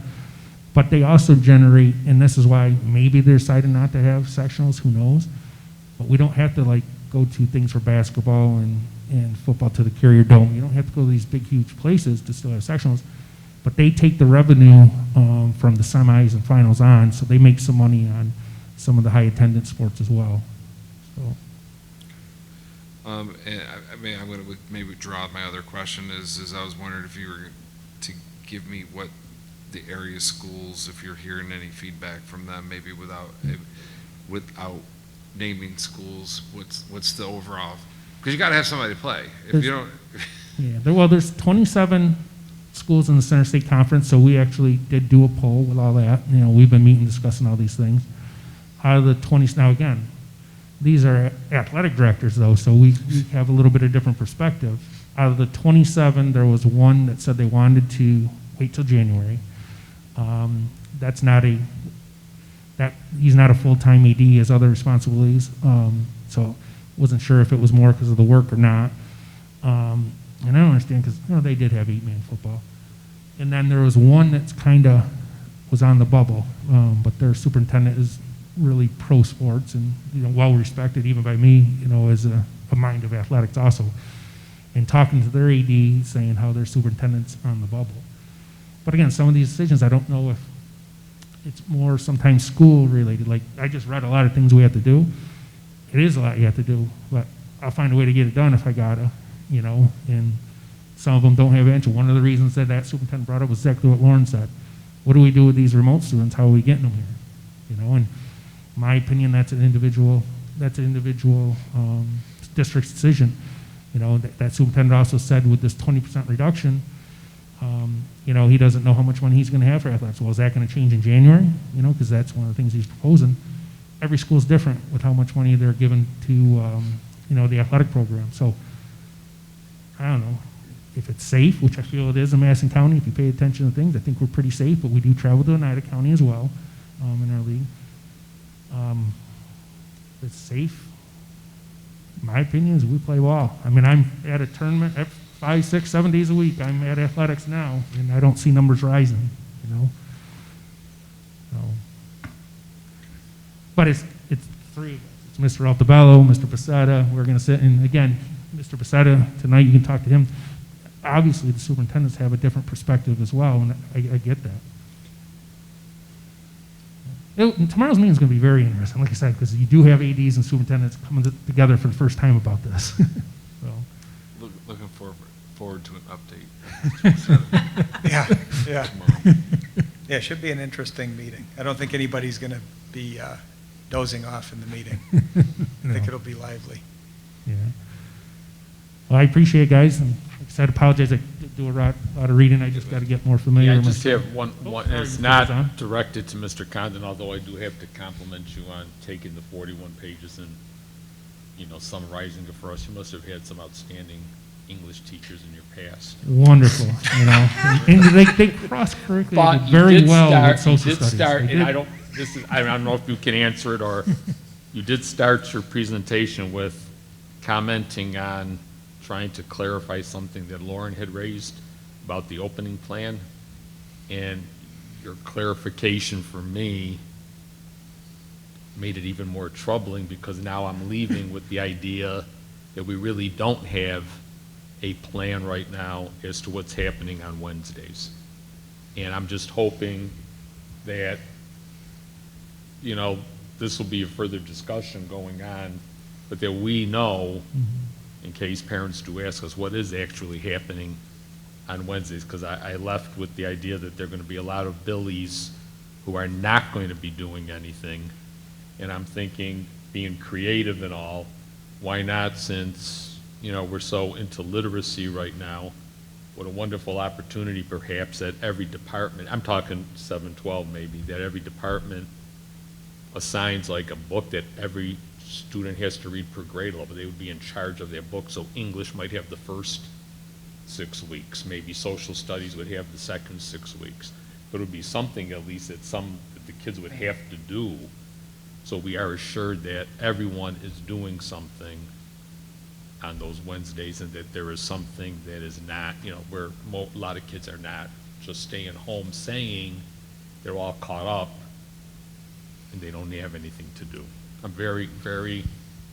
But they also generate, and this is why maybe they decided not to have sectionals, who knows? But we don't have to like go to things for basketball and football to the Carrier Dome. You don't have to go to these big, huge places to still have sectionals. But they take the revenue from the semis and finals on, so they make some money on some of the high attendance sports as well. So. And I mean, I'm going to maybe withdraw my other question is I was wondering if you were to give me what the area schools, if you're hearing any feedback from them, maybe without naming schools, what's the overall, because you got to have somebody to play. If you don't. Yeah, there's 27 schools in the Center State Conference, so we actually did do a poll with all that. You know, we've been meeting, discussing all these things. Out of the 20, now again, these are athletic directors though, so we have a little bit of different perspective. Out of the 27, there was one that said they wanted to wait till January. He's not a full-time ED, he has other responsibilities, so wasn't sure if it was more because of the work or not. And I don't understand because they did have 8-man football. And then there was one that's kind of was on the bubble, but their superintendent is really pro sports and well respected even by me, as a mind of athletics also. And talking to their AD, saying how their superintendent's on the bubble. But again, some of these decisions, I don't know if it's more sometimes school related. Like I just read a lot of things we have to do. It is a lot you have to do, but I'll find a way to get it done if I gotta, and some of them don't have answer. One of the reasons that superintendent brought up was exactly what Lauren said. What do we do with these remote students? How are we getting them here? And my opinion, that's an individual district's decision. That superintendent also said with this 20% reduction, he doesn't know how much money he's going to have for athletics. Well, is that going to change in January? Because that's one of the things he's proposing. Every school's different with how much money they're given to, the athletic program. So, I don't know. If it's safe, which I feel it is in Madison County, if you pay attention to things, I think we're pretty safe, but we do travel to Oneida County as well in our league. If it's safe, my opinion is we play well. I mean, I'm at a tournament 5, 6, 7 days a week. I'm at athletics now, and I don't see numbers rising, So, but it's three of us. It's Mr. Altabello, Mr. Passetta. We're going to sit, and again, Mr. Passetta, tonight you can talk to him. Obviously, the superintendents have a different perspective as well, and I get that. Tomorrow's meeting is going to be very interesting, like I said, because you do have ADs and superintendents coming together for the first time about this. So. Looking forward to an update. Yeah. Tomorrow. Yeah, it should be an interesting meeting. I don't think anybody's going to be dozing off in the meeting. I think it'll be lively. Yeah. Well, I appreciate it, guys, and like I said, I apologize. I do a lot of reading. I just got to get more familiar. Yeah, I with just myself. have one, sorry, it's Mr. not Kazan. directed to Mr. Condon, although I do have to compliment you on taking the 41 pages and, summarizing it for us. You must have had some outstanding English teachers in your past. Wonderful, and they cross-curriculate But you very did well start- with social you did studies. start, They and did. I don't know if you can answer it, or you did start your presentation with commenting on trying to clarify something that Lauren had raised about the opening plan, and your clarification for me made it even more troubling, because now I'm leaving with the idea that we really don't have a plan right now as to what's happening on Wednesdays. And I'm just hoping that, this will be a further discussion going on, but that we know, in case parents do ask us, what is actually happening on Wednesdays, because I left with the idea that there are going to be a lot of Billies who are not going to be doing anything. And I'm thinking, being creative and all, why not, since, we're so into literacy right now, what a wonderful opportunity perhaps that every department, I'm talking 712 maybe, that every department assigns like a book that every student has to read per grade level. They would be in charge of that book, so English might have the first 6 weeks, maybe social studies would have the second 6 weeks, but it would be something at least that the kids would have to do, so we are assured that everyone is doing something on those Wednesdays, and that there is something that is not, where a lot of kids are not just staying home saying they're all caught up and they don't have anything to do. I'm very, very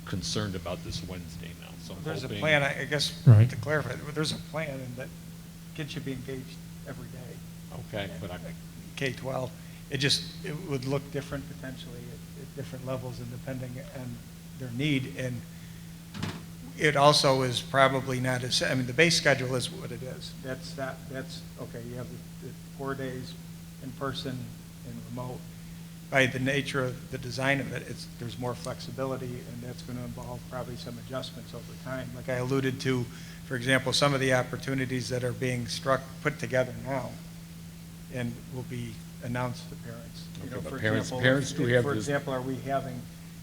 concerned about this Wednesday now, so I'm There's a hoping- plan, I guess, Right. to clarify, there's a plan and that kids should be engaged every day. Okay, but I, K-12. It would look different potentially at different levels and depending on their need. And it also is probably not as, I mean, the base schedule is what it is. That's, okay, you have the 4 days in person and remote. By the nature of the design of it, there's more flexibility, and that's going to involve probably some adjustments over time. Like I alluded to, for example, some of the opportunities that are being put together now and will be announced to parents. You know, Okay, but for parents- example, parents do have For this- example,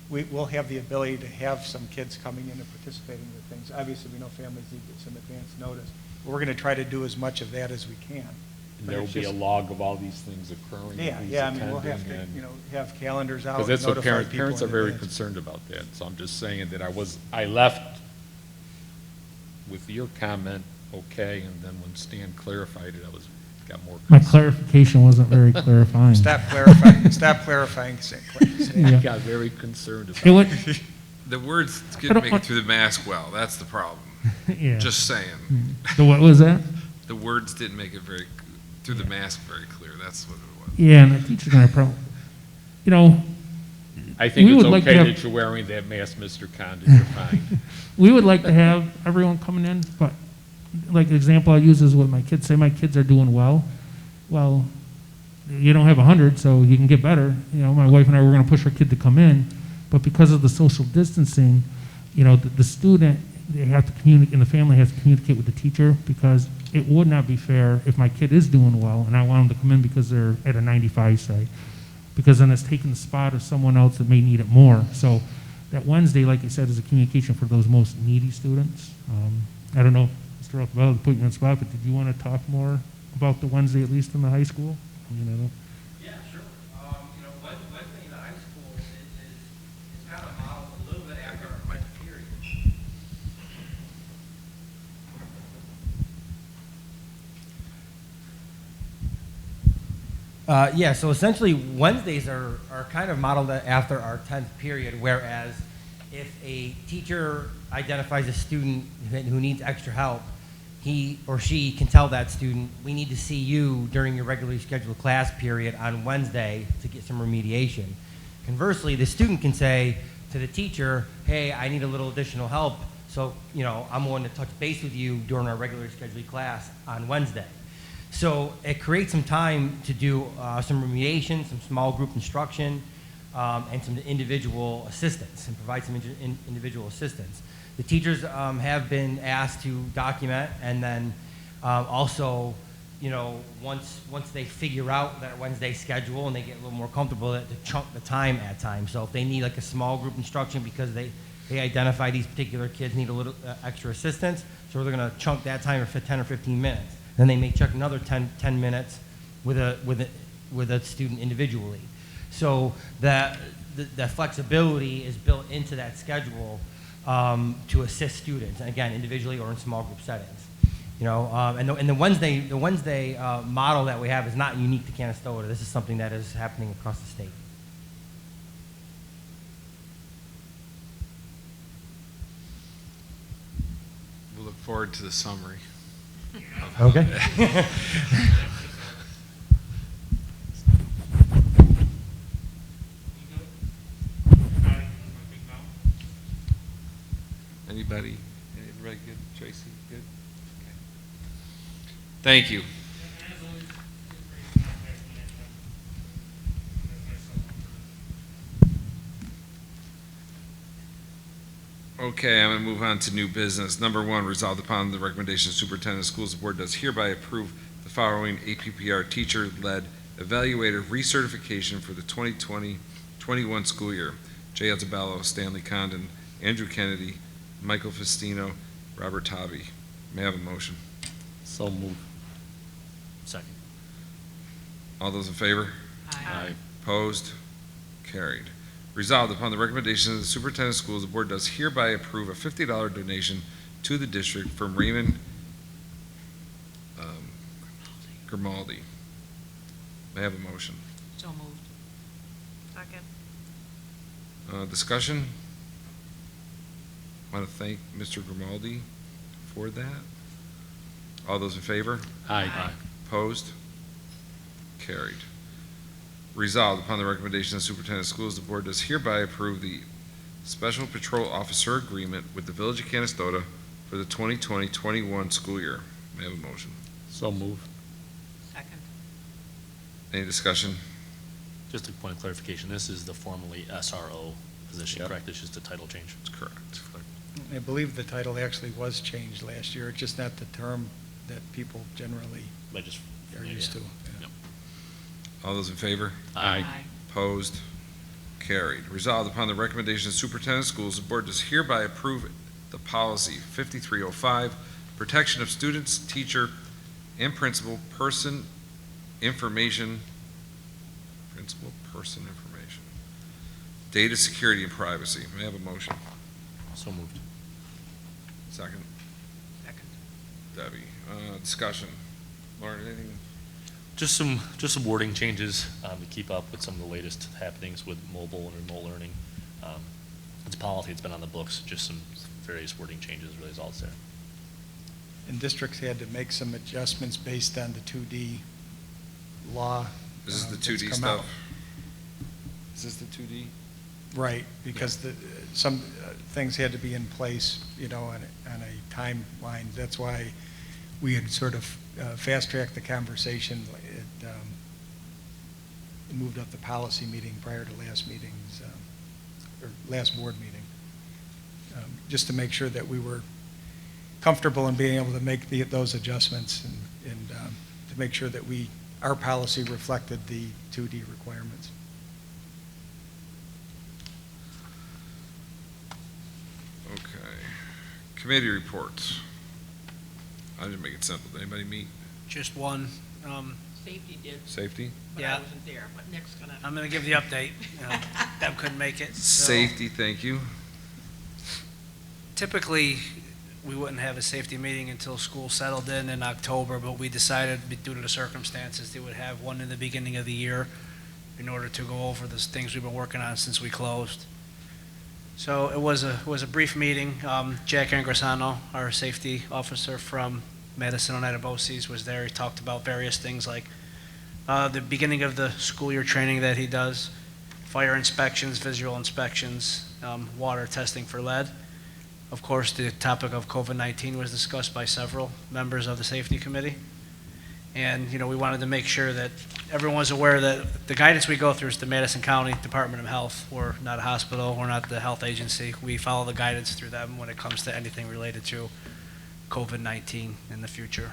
we'll have the ability to have some kids coming in and participating with things. Obviously, we know families need some advance notice. But we're going to try to do as much of that as we can. and But there will it's be a just- log of all these things occurring. and who's Yeah, I mean, we'll have attending to, and- have calendars out. Because that's what notify people parents in are very advance. concerned about that. So I'm just saying that I left with your comment, okay, and then when Stan clarified it, got more. My concerned. clarification wasn't very clarifying. Stop clarifying. Yeah. I got very concerned It about would, it. The words I didn't don't make want- it through the mask well, that's the problem. yeah. Just saying. So what was that? The words didn't make it through the mask very clear, that's what it was. Yeah, and the teacher's gonna probably, you know, I think We it's would like to okay have- that you're wearing that mask, Mr. Condon, you're fine. we would like to have everyone coming in, but like the example I use is what my kids say, my kids are doing well. Well, you don't have 100, so you can get better. You know, my wife and I were gonna push our kid to come in, but because of the social distancing, you know, the student, they have to communicate, and the family has to communicate with the teacher, because it would not be fair if my kid is doing well and I want them to come in because they're at a 95, say, because then it's taking the spot of someone else that may need it more. So that Wednesday, like I said, is a communication for those most needy students. I don't know, Mr. Alcabella, to put you on the spot, but did you want to talk more about the Wednesday, at least in the high school? You know? Yeah, sure. Wednesday in the high school is kind of modeled a little bit after our wet period. Yeah, so essentially Wednesdays are kind of modeled after our 10th period, whereas if a teacher identifies a student who needs extra help, he or she can tell that student, we need to see you during your regularly scheduled class period on Wednesday to get some remediation. Conversely, the student can say to the teacher, hey, I need a little additional help, so I'm willing to touch base with you during our regularly scheduled class on Wednesday. So it creates some time to do some remediation, some small group instruction, and some individual assistance, and provide some individual assistance. The teachers have been asked to document, and then also, once they figure out that Wednesday schedule and they get a little more comfortable, to chunk the time at times. So if they need like a small group instruction because they identify these particular kids need a little extra assistance, so they're going to chunk that time for 10 or 15 minutes. Then they may check another 10 minutes with a student individually. So that the flexibility is built into that schedule to assist students, and again, individually or in small group settings. And the Wednesday model that we have is not unique to Canastota. This is something that is happening across the state. We'll look forward to the summary. Okay. Anybody? Everybody good? Tracy, good? Okay. Thank you. Okay, I'm going to move on to new business. Number one, resolved upon the recommendation of Superintendent of Schools, the board does hereby approve the following APPR teacher-led evaluator recertification for the 2020-21 school year. Jay Altabello, Stanley Condon, Andrew Kennedy, Michael Festino, Robert Tobby. May I have a motion? So moved. Second. All those in favor? Aye. Opposed? Carried. Resolved upon the recommendation of the superintendent of schools, the board does hereby approve a $50 donation to the district from Raymond Grimaldi. May I have a motion? So moved. Second. Discussion? Want to thank Mr. Grimaldi for that. All those in favor? Aye. Opposed? Carried. Resolved, upon the recommendation of the Superintendent of Schools, the Board does hereby approve the Special Patrol Officer Agreement with the Village of Canastota for the 2020-21 school year. May I have a motion? So moved. Second. Any discussion? Just a point of clarification, this is the formerly SRO position, Yep. correct? It's just a title change. That's correct. I believe the title actually was changed last year, it's just not the term that people generally I just. are used to. Yep. All those in favor? Aye. Opposed? Carried. Resolved, upon the recommendation of the Superintendent of Schools, the Board does hereby approve the policy 5305, protection of students, teacher, and principal person information, data security and privacy. May I have a motion? So moved. Second. Second. Debbie. Discussion. Lauren, anything? Just some wording changes to keep up with some of the latest happenings with mobile and remote learning. It's policy, it's been on the books, just some various wording changes, really is all it's there. And districts had to make some adjustments based on the 2D law. This is the that's 2D come stuff? out. Is this the 2D? Right, because some things had to be in place, on a timeline. That's why we had sort of fast-tracked the conversation. It moved up the policy meeting prior to last meeting's, or last board meeting, just to make sure that we were comfortable in being able to make those adjustments and to make sure that our policy reflected the 2D requirements. Okay. Committee reports. I didn't make it simple. Did anybody meet? Just one. Safety did, Safety? but Yeah. I wasn't there, but Nick's gonna. I'm going to give the update. Deb couldn't make it. so Safety, thank you. Typically, we wouldn't have a safety meeting until school settled in October, but we decided, due to the circumstances, they would have one in the beginning of the year in order to go over the things we've been working on since we closed. So it was a brief meeting. Jack Angrisano, our safety officer from Madison Oneida BOCES, was there. He talked about various things like the beginning of the school year training that he does, fire inspections, visual inspections, water testing for lead. Of course, the topic of COVID-19 was discussed by several members of the safety committee. And, we wanted to make sure that everyone was aware that the guidance we go through is the Madison County Department of Health. We're not a hospital, we're not the health agency. We follow the guidance through them when it comes to anything related to COVID-19 in the future.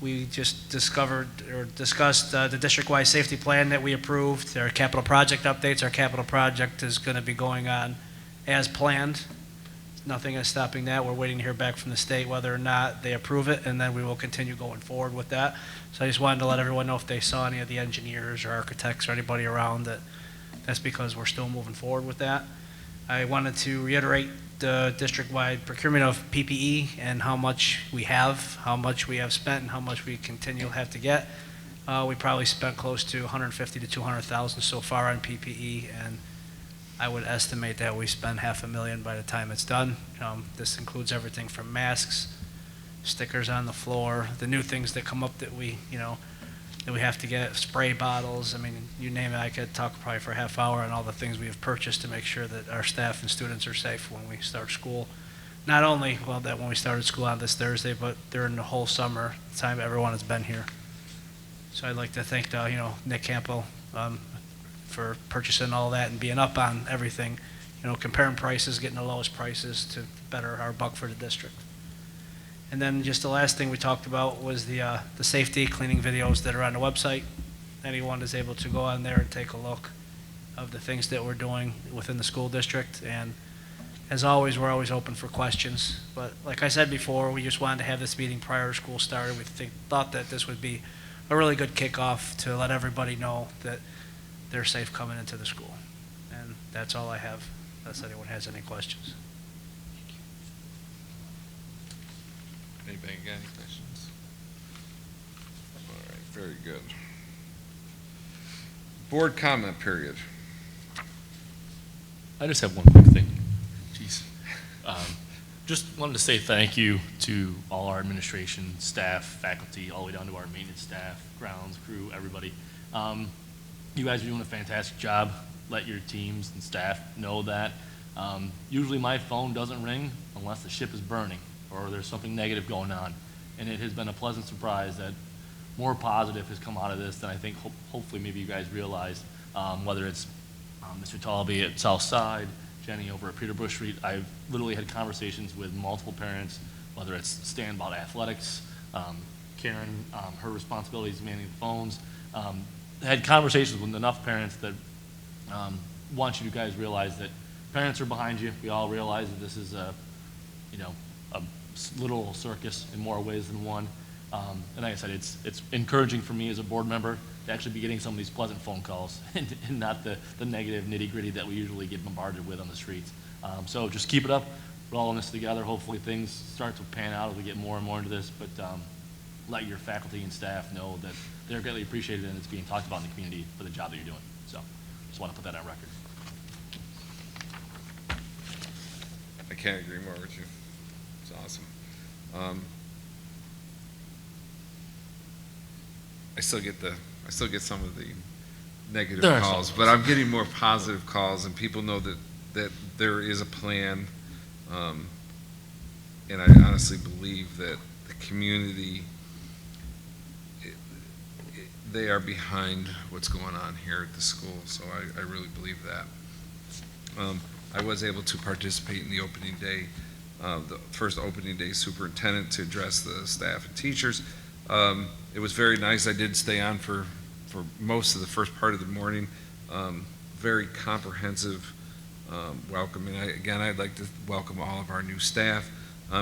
We just discussed the district-wide safety plan that we approved, our capital project updates. Our capital project is going to be going on as planned. Nothing is stopping that. We're waiting to hear back from the state whether or not they approve it, and then we will continue going forward with that. So I just wanted to let everyone know if they saw any of the engineers or architects or anybody around that's because we're still moving forward with that. I wanted to reiterate the district-wide procurement of PPE and how much we have spent, and how much we continue to have to get. We probably spent close to $150,000 to $200,000 so far on PPE, and I would estimate that we spend $500,000 by the time it's done. This includes everything from masks, stickers on the floor, the new things that come up that we have to get, spray bottles. I mean, you name it. I could talk probably for a half hour on all the things we have purchased to make sure that our staff and students are safe when we start school. Not only, that when we started school on this Thursday, but during the whole summer, the time everyone has been here. So I'd like to thank, Nick Campbell, for purchasing all that and being up on everything, comparing prices, getting the lowest prices to better our buck for the district. And then just the last thing we talked about was the safety cleaning videos that are on the website. Anyone is able to go on there and take a look of the things that we're doing within the school district. And as always, we're always open for questions. But like I said before, we just wanted to have this meeting prior to school started. We thought that this would be a really good kickoff to let everybody know that they're safe coming into the school. And that's all I have, unless anyone has any questions. Anybody got any questions? All right, very good. Board comment period. I just have one quick thing. Jeez. Just wanted to say thank you to all our administration, staff, faculty, all the way down to our maintenance staff, grounds, crew, everybody. You guys are doing a fantastic job. Let your teams and staff know that. Usually my phone doesn't ring unless the ship is burning or there's something negative going on. And it has been a pleasant surprise that more positive has come out of this than I think hopefully maybe you guys realize, whether it's Mr. Talby at Southside, Jenny over at Peter Bush Street. I've literally had conversations with multiple parents, whether it's Stan about athletics, Karen, her responsibilities managing the phones. Had conversations with enough parents that want you guys to realize that parents are behind you. We all realize that this is a little circus in more ways than one. And like I said, it's encouraging for me as a board member to actually be getting some of these pleasant phone calls and not the negative nitty-gritty that we usually get bombarded with on the streets. So just keep it up. We're all in this together. Hopefully things start to pan out as we get more and more into this, but let your faculty and staff know that they're greatly appreciated and it's being talked about in the community for the job that you're doing. So just want to put that on record. I can't agree more with you. It's awesome. I still get some of the negative There are calls, some. but I'm getting more positive calls, and people know that there is a plan. And I honestly believe that the community, they are behind what's going on here at the school. So I really believe that. I was able to participate in the opening day, the first opening day superintendent to address the staff and teachers. It was very nice. I did stay on for most of the first part of the morning. Very comprehensive welcome. And again, I'd like to welcome all of our new staff,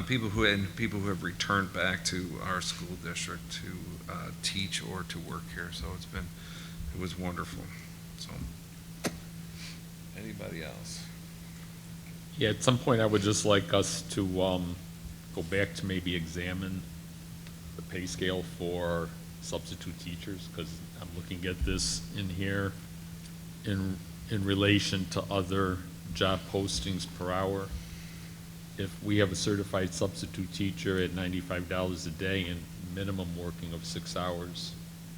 people who have returned back to our school district to teach or to work here. So it was wonderful. So, anybody else? Yeah, at some point, I would just like us to go back to maybe examine the pay scale for substitute teachers, because I'm looking at this in here in relation to other job postings per hour. If we have a certified substitute teacher at $95 a day and minimum working of 6 hours,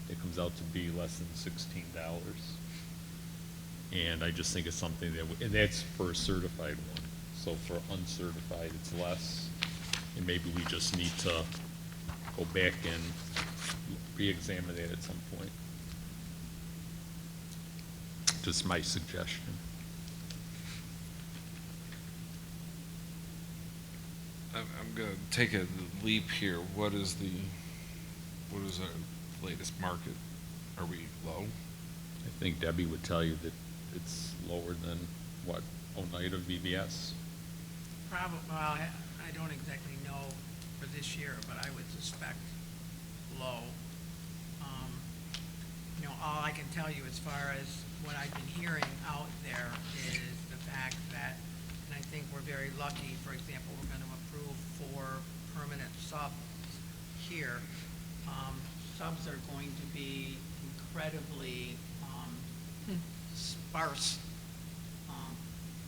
it comes out to be less than $16. And I just think it's something that, and that's for a certified one. So for uncertified, it's less. And maybe we just need to go back and re-examine that at some point. Just my suggestion. I'm going to take a leap here. What is our latest market? Are we low? I think Debbie would tell you that it's lower than what, Oneida VBS? Probably, well, I don't exactly know for this year, but I would suspect low. All I can tell you as far as what I've been hearing out there is the fact that, and I think we're very lucky, for example, we're going to approve 4 permanent subs here. Subs are going to be incredibly sparse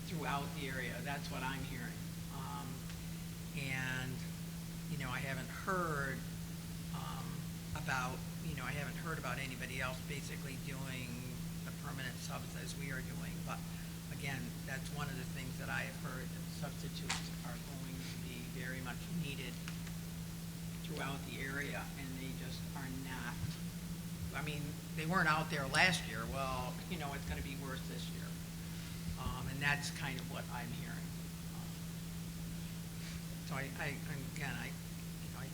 throughout the area. That's what I'm hearing. And, I haven't heard about anybody else basically doing the permanent subs as we are doing. But again, that's one of the things that I have heard, that substitutes are going to be very much needed throughout the area, and they just are not. I mean, they weren't out there last year. Well, it's going to be worse this year. And that's kind of what I'm hearing. So I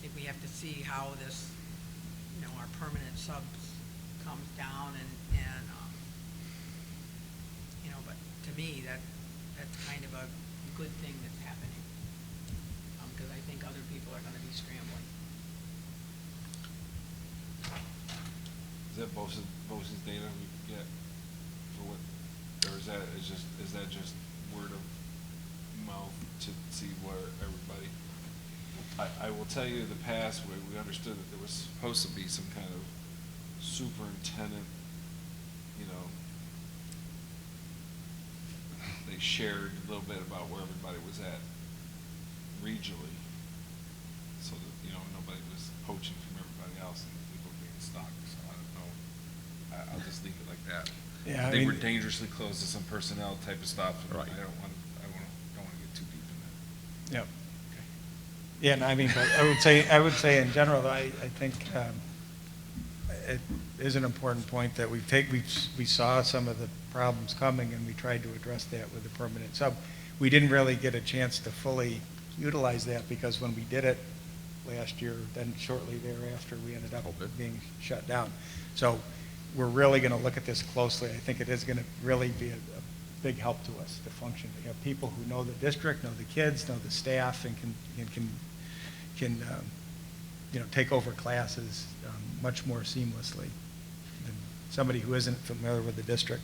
think we have to see how this, our permanent subs comes down and but to me, that's kind of a good thing that's happening. Because I think other people are going to be scrambling. Is that BOCES data we could get for what, or is that just word of mouth to see where everybody? I will tell you, in the past, we understood that there was supposed to be some kind of superintendent, shared a little bit about where everybody was at regionally, so that, you know, nobody was poaching from everybody else and people being stuck. So I don't know. I'll just leave it like that. Yeah, I I think mean- we're dangerously close to some personnel type of stuff. And Right. I don't want to get too deep in that. Yep. Yeah, and I mean, but I would say in general, I think it is an important point that we saw some of the problems coming and we tried to address that with the permanent sub. We didn't really get a chance to fully utilize that because when we did it last year, then shortly thereafter, we ended up being shut down. So we're really going to look at this closely. I think it is going to really be a big help to us to function. We have people who know the district, know the kids, know the staff, and can you know, take over classes much more seamlessly than somebody who isn't familiar with the district.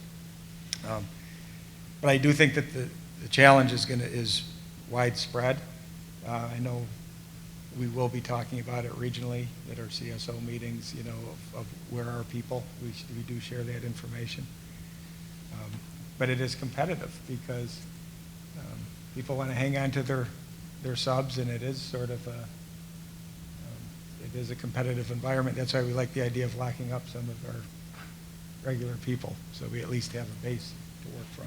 But I do think that the challenge is widespread. I know we will be talking about it regionally at our CSO meetings, you know, of where are people. We do share that information. But it is competitive because people want to hang on to their subs, and it is sort of it is a competitive environment. That's why we like the idea of locking up some of our regular people, so we at least have a base to work from.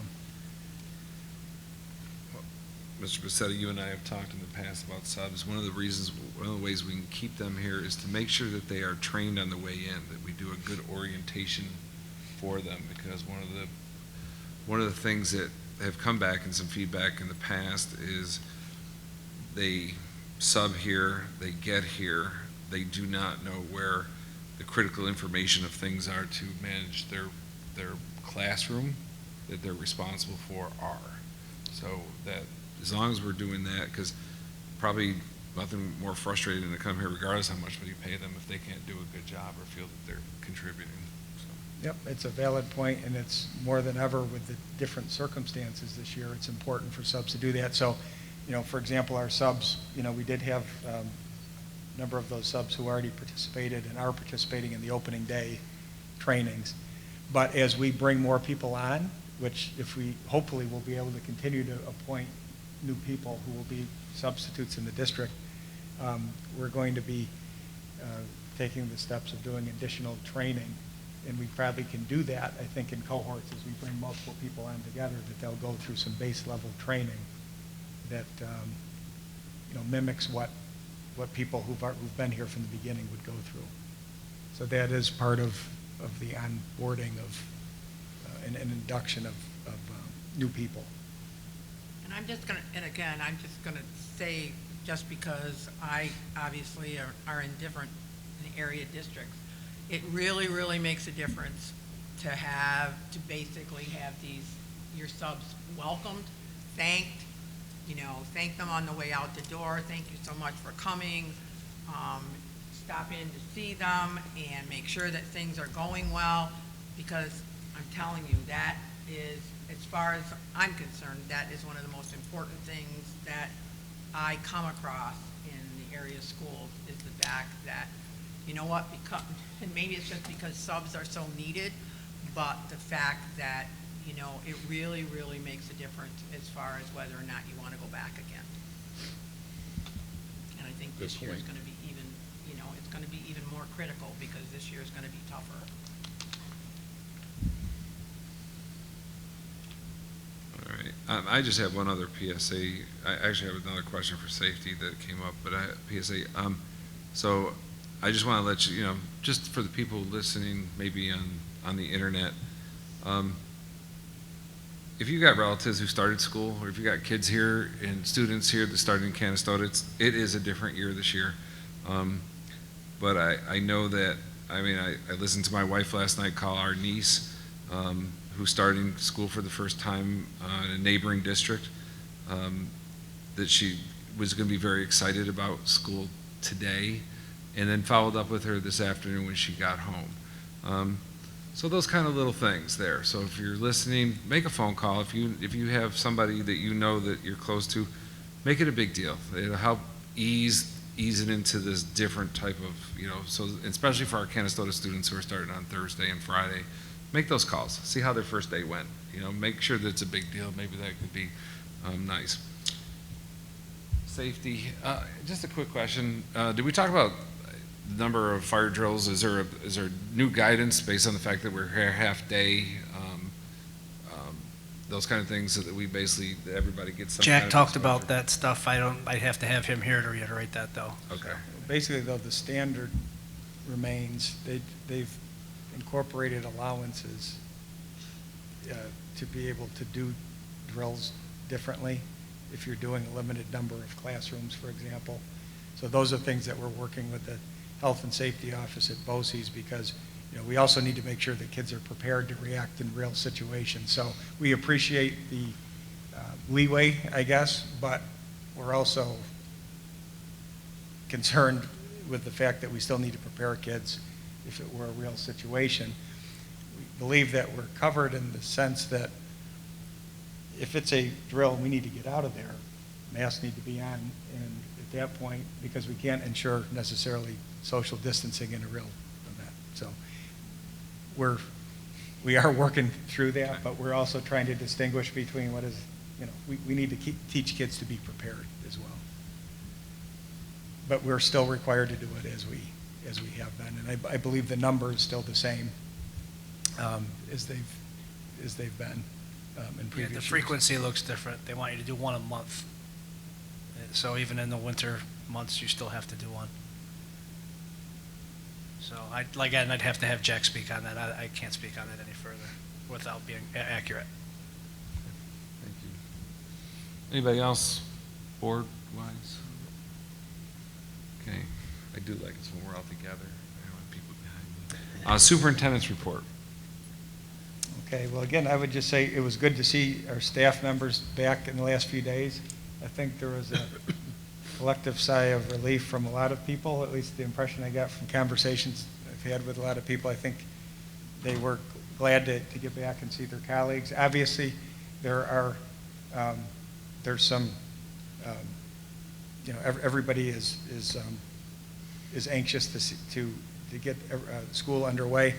Mr. Bassetti, you and I have talked in the past about subs. One of the ways we can keep them here is to make sure that they are trained on the way in, that we do a good orientation for them, because one of the things that have come back in some feedback in the past is they sub here, they get here, they do not know where the critical information of things are to manage their classroom that they're responsible for are. So that as long as we're doing that, because probably nothing more frustrating than to come here regardless how much you pay them if they can't do a good job or feel that they're contributing. So. Yep, it's a valid point, and it's more than ever with the different circumstances this year, it's important for subs to do that. So, you know, for example, our subs, you know, we did have a number of those subs who already participated and are participating in the opening day trainings. But as we bring more people on, which if we hopefully will be able to continue to appoint new people who will be substitutes in the district, we're going to be taking the steps of doing additional training. And we probably can do that, I think, in cohorts as we bring multiple people on together, that they'll go through some base level training that you know, mimics what people who've been here from the beginning would go through. So that is part of the onboarding of an induction of new people. And I'm just gonna say, just because I obviously are in different area districts, it really, really makes a difference to basically have your subs welcomed, thanked, you know, thank them on the way out the door, thank you so much for coming, stop in to see them and make sure that things are going well, because I'm telling you, that is, as far as I'm concerned, that is one of the most important things that I come across in the area schools, is the fact that, you know what, and maybe it's just because subs are so needed, but the fact that, you know, it really, really makes a difference as far as whether or not you want to go back again. And I think this year is going to be even, you know, it's going to be even more critical because this year is going to be tougher. All right. I just have one other PSA. I actually have another question for safety that came up, but PSA. So I just want to let you know, just for the people listening, maybe on the internet, if you got relatives who started school, or if you got kids here and students here that started in Canastota, it is a different year this year. But I know that, I mean, I listened to my wife last night call our niece, who's starting school for the first time in a neighboring district, that she was going to be very excited about school today, and then followed up with her this afternoon when she got home. So those kind of little things there. So if you're listening, make a phone call. If you have somebody that you know that you're close to, make it a big deal. It'll help ease it into this different type of, you know, so especially for our Canastota students who are starting on Thursday and Friday, make those calls, see how their first day went. Make sure that it's a big deal. Maybe that could be nice. Safety, just a quick question. Did we talk about the number of fire drills? Is there new guidance based on the fact that we're here half day? Those kind of things, so that we basically, that everybody gets some kind Jack of talked exposure? about that stuff. I'd have to have him here to reiterate that, though. Okay. Basically, though, the standard remains. They've incorporated allowances to be able to do drills differently if you're doing a limited number of classrooms, for example. So those are things that we're working with the Health and Safety Office at BOCES, because we also need to make sure that kids are prepared to react in real situations. So we appreciate the leeway, I guess, but we're also concerned with the fact that we still need to prepare kids if it were a real situation. We believe that we're covered in the sense that if it's a drill, we need to get out of there. Masks need to be on, and at that point, because we can't ensure necessarily social distancing in a real event. So we are working through that, but we're also trying to distinguish between what is, we need to teach kids to be prepared as well. But we're still required to do it as we have been, and I believe the number is still the same as they've been in previous The years. frequency looks different. They want you to do one a month. So even in the winter months, you still have to do one. So I'd have to have Jack speak on that. I can't speak on it any further without being accurate. Thank you. Anybody else, board-wise? Okay. I do like it when we're all together. I don't want people behind me. Superintendent's report. Okay, well, again, I would just say it was good to see our staff members back in the last few days. I think there was a collective sigh of relief from a lot of people, at least the impression I got from conversations I've had with a lot of people. I think they were glad to get back and see their colleagues. Obviously, there's some, everybody is anxious to get school underway.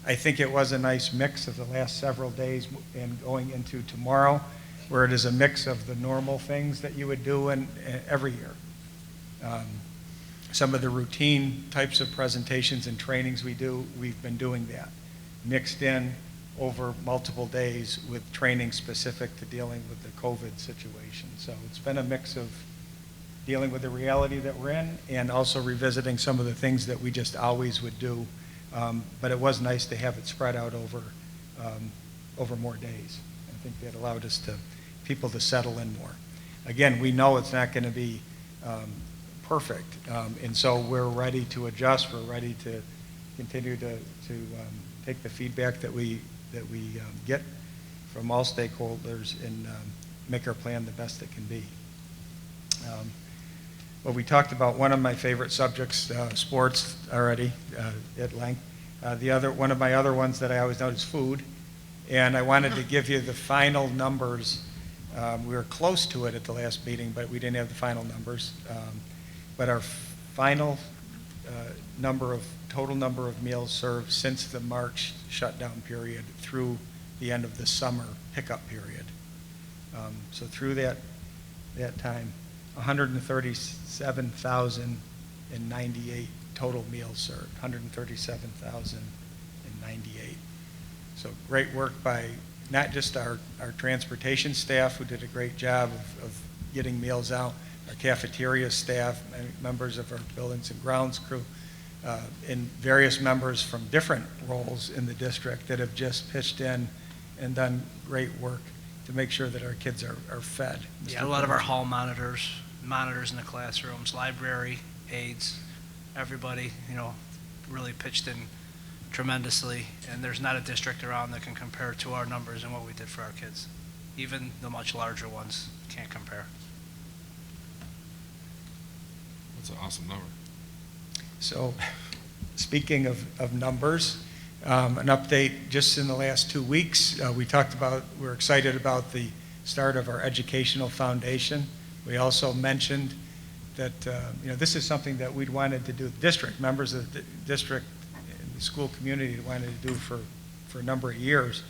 I think it was a nice mix of the last several days and going into tomorrow, where it is a mix of the normal things that you would do every year. Some of the routine types of presentations and trainings we've been doing that, mixed in over multiple days with training specific to dealing with the COVID situation. So it's been a mix of dealing with the reality that we're in and also revisiting some of the things that we just always would do. But it was nice to have it spread out over more days. I think that allowed people to settle in more. Again, we know it's not going to be perfect, and so we're ready to adjust. We're ready to continue to take the feedback that we get from all stakeholders and make our plan the best it can be. Well, we talked about one of my favorite subjects, sports, already at length. One of my other ones that I always note is food, and I wanted to give you the final numbers. We were close to it at the last meeting, but we didn't have the final numbers. But our final total number of meals served since the March shutdown period through the end of the summer pickup period. So through that time, 137,098 total meals served, 137,098. So great work by not just our transportation staff, who did a great job of getting meals out, our cafeteria staff, members of our buildings and grounds crew, and various members from different roles in the district that have just pitched in and done great work to make sure that our kids are fed. Yeah, a lot of our hall monitors in the classrooms, library, aides, everybody, really pitched in tremendously, and there's not a district around that can compare to our numbers and what we did for our kids. Even the much larger ones can't compare. That's an awesome number. So, speaking of numbers, an update just in the last 2 weeks, we're excited about the start of our educational foundation. We also mentioned that, this is something that we'd wanted to do, members of the district and the school community wanted to do for for a number of years.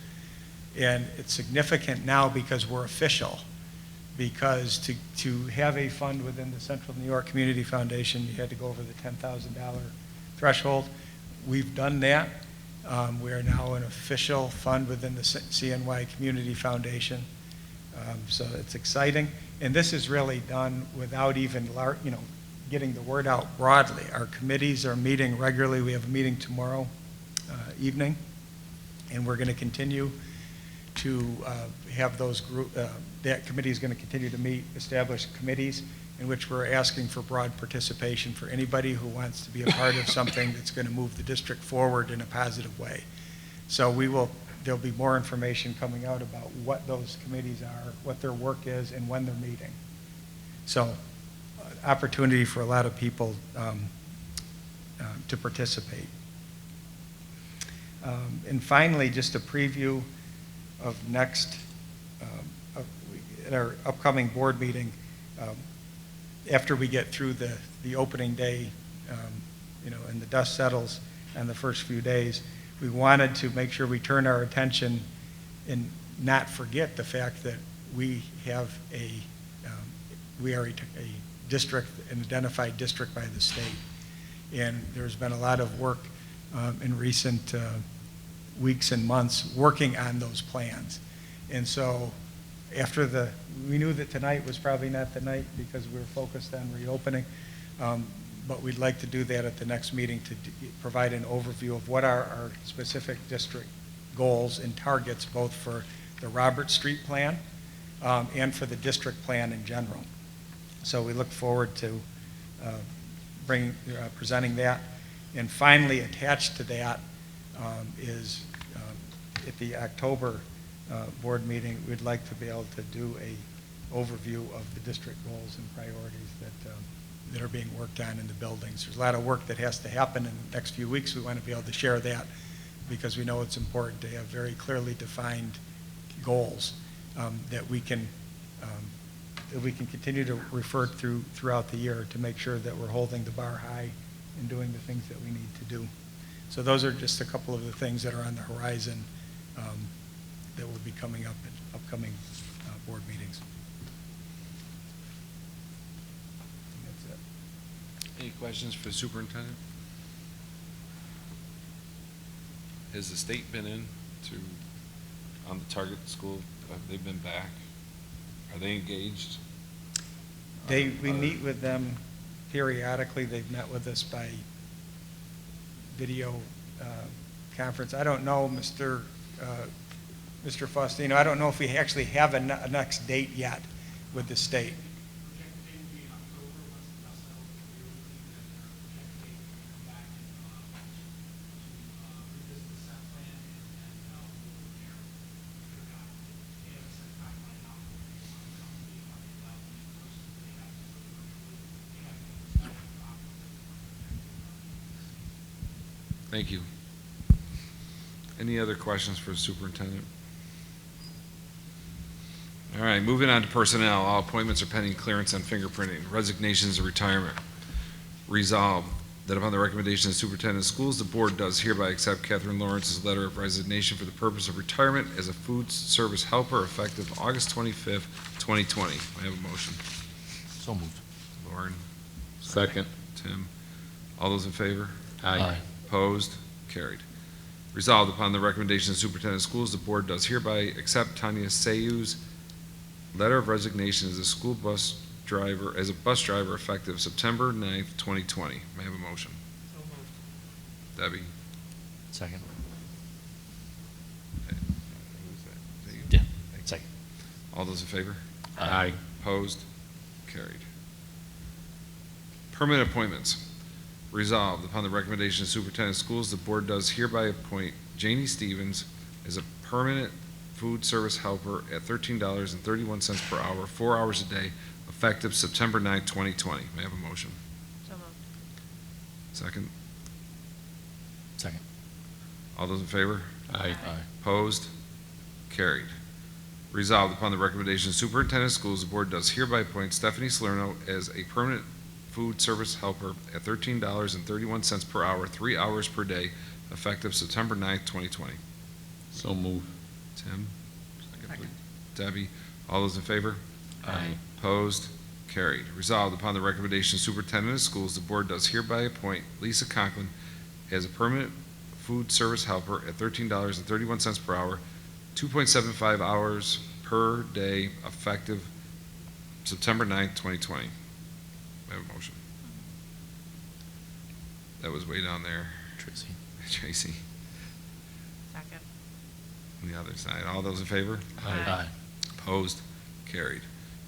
And it's significant now because we're official. Because to have a fund within the Central New York Community Foundation, you had to go over the $10,000 threshold. We've done that. We are now an official fund within the CNY Community Foundation. So it's exciting. And this is really done without even, getting the word out broadly. Our committees are meeting regularly. We have a meeting tomorrow evening, and we're going to continue to have those that committee is going to continue to meet, establish committees in which we're asking for broad participation for anybody who wants to be a part of something that's going to move the district forward in a positive way. So there'll be more information coming out about what those committees are, what their work is, and when they're meeting. So opportunity for a lot of people to participate. And finally, just a preview of next, at our upcoming board meeting, after we get through the opening day, and the dust settles on the first few days, we wanted to make sure we turn our attention and not forget the fact that we have we are a district, an identified district by the state. And there's been a lot of work in recent weeks and months working on those plans. And so we knew that tonight was probably not the night because we were focused on reopening, but we'd like to do that at the next meeting to provide an overview of what are our specific district goals and targets, both for the Robert Street plan and for the district plan in general. So we look forward to presenting that. And finally, attached to that is at the October board meeting, we'd like to be able to do a overview of the district goals and priorities that are being worked on in the buildings. There's a lot of work that has to happen in the next few weeks. We want to be able to share that because we know it's important to have very clearly defined goals that we can continue to refer throughout the year to make sure that we're holding the bar high and doing the things that we need to do. So those are just a couple of the things that are on the horizon that will be coming up at upcoming board meetings. And that's it. Any questions for the superintendent? Has the state been on the target school? Have they been back? Are they engaged? We meet with them periodically. They've met with us by video conference. I don't know, Mr. Faustino, I don't know if we actually have a next date yet with the state. Thank you. Any other questions for the superintendent? All right, moving on to personnel. All appointments are pending clearance on fingerprinting. Resignations and retirement. Resolved that upon the recommendation of the superintendent of schools, the board does hereby accept Catherine Lawrence's letter of resignation for the purpose of retirement as a food service helper effective August 25th, 2020. I have a motion. So moved. Lauren. Second. Tim. All those in favor? Aye. Opposed? Carried. Resolved upon the recommendation of the superintendent of schools, the board does hereby accept Tanya Sayu's letter of resignation as a bus driver effective September 9th, 2020. May I have a motion? So moved. Debbie? Second. Okay. Who's that? Is that you? Yeah. Thank you. Second. All those in favor? Aye. Opposed? Carried. Permanent appointments. Resolved, upon the recommendation of superintendent of schools, the board does hereby appoint Janie Stevens as a permanent food service helper at $13.31 per hour, 4 hours a day, effective September 9th, 2020. May I have a motion? So moved. Second. Second. All those in favor? Aye. Opposed? Carried. Resolved, upon the recommendation of superintendent of schools, the board does hereby appoint Stephanie Salerno as a permanent food service helper at $13.31 per hour, 3 hours per day, effective September 9th, 2020. So move. Tim? Second, Second. please. Debbie? All those in favor? Aye. Opposed? Carried. Resolved upon the recommendation of Superintendent of Schools, the Board does hereby appoint Lisa Conklin as a permanent food service helper at $13.31 per hour, 2.75 hours per day, effective September 9th, 2020. May I have a motion? That was way down there. Tracy. Tracy, Second. on the other side. All those in favor? Aye. Opposed? Carried.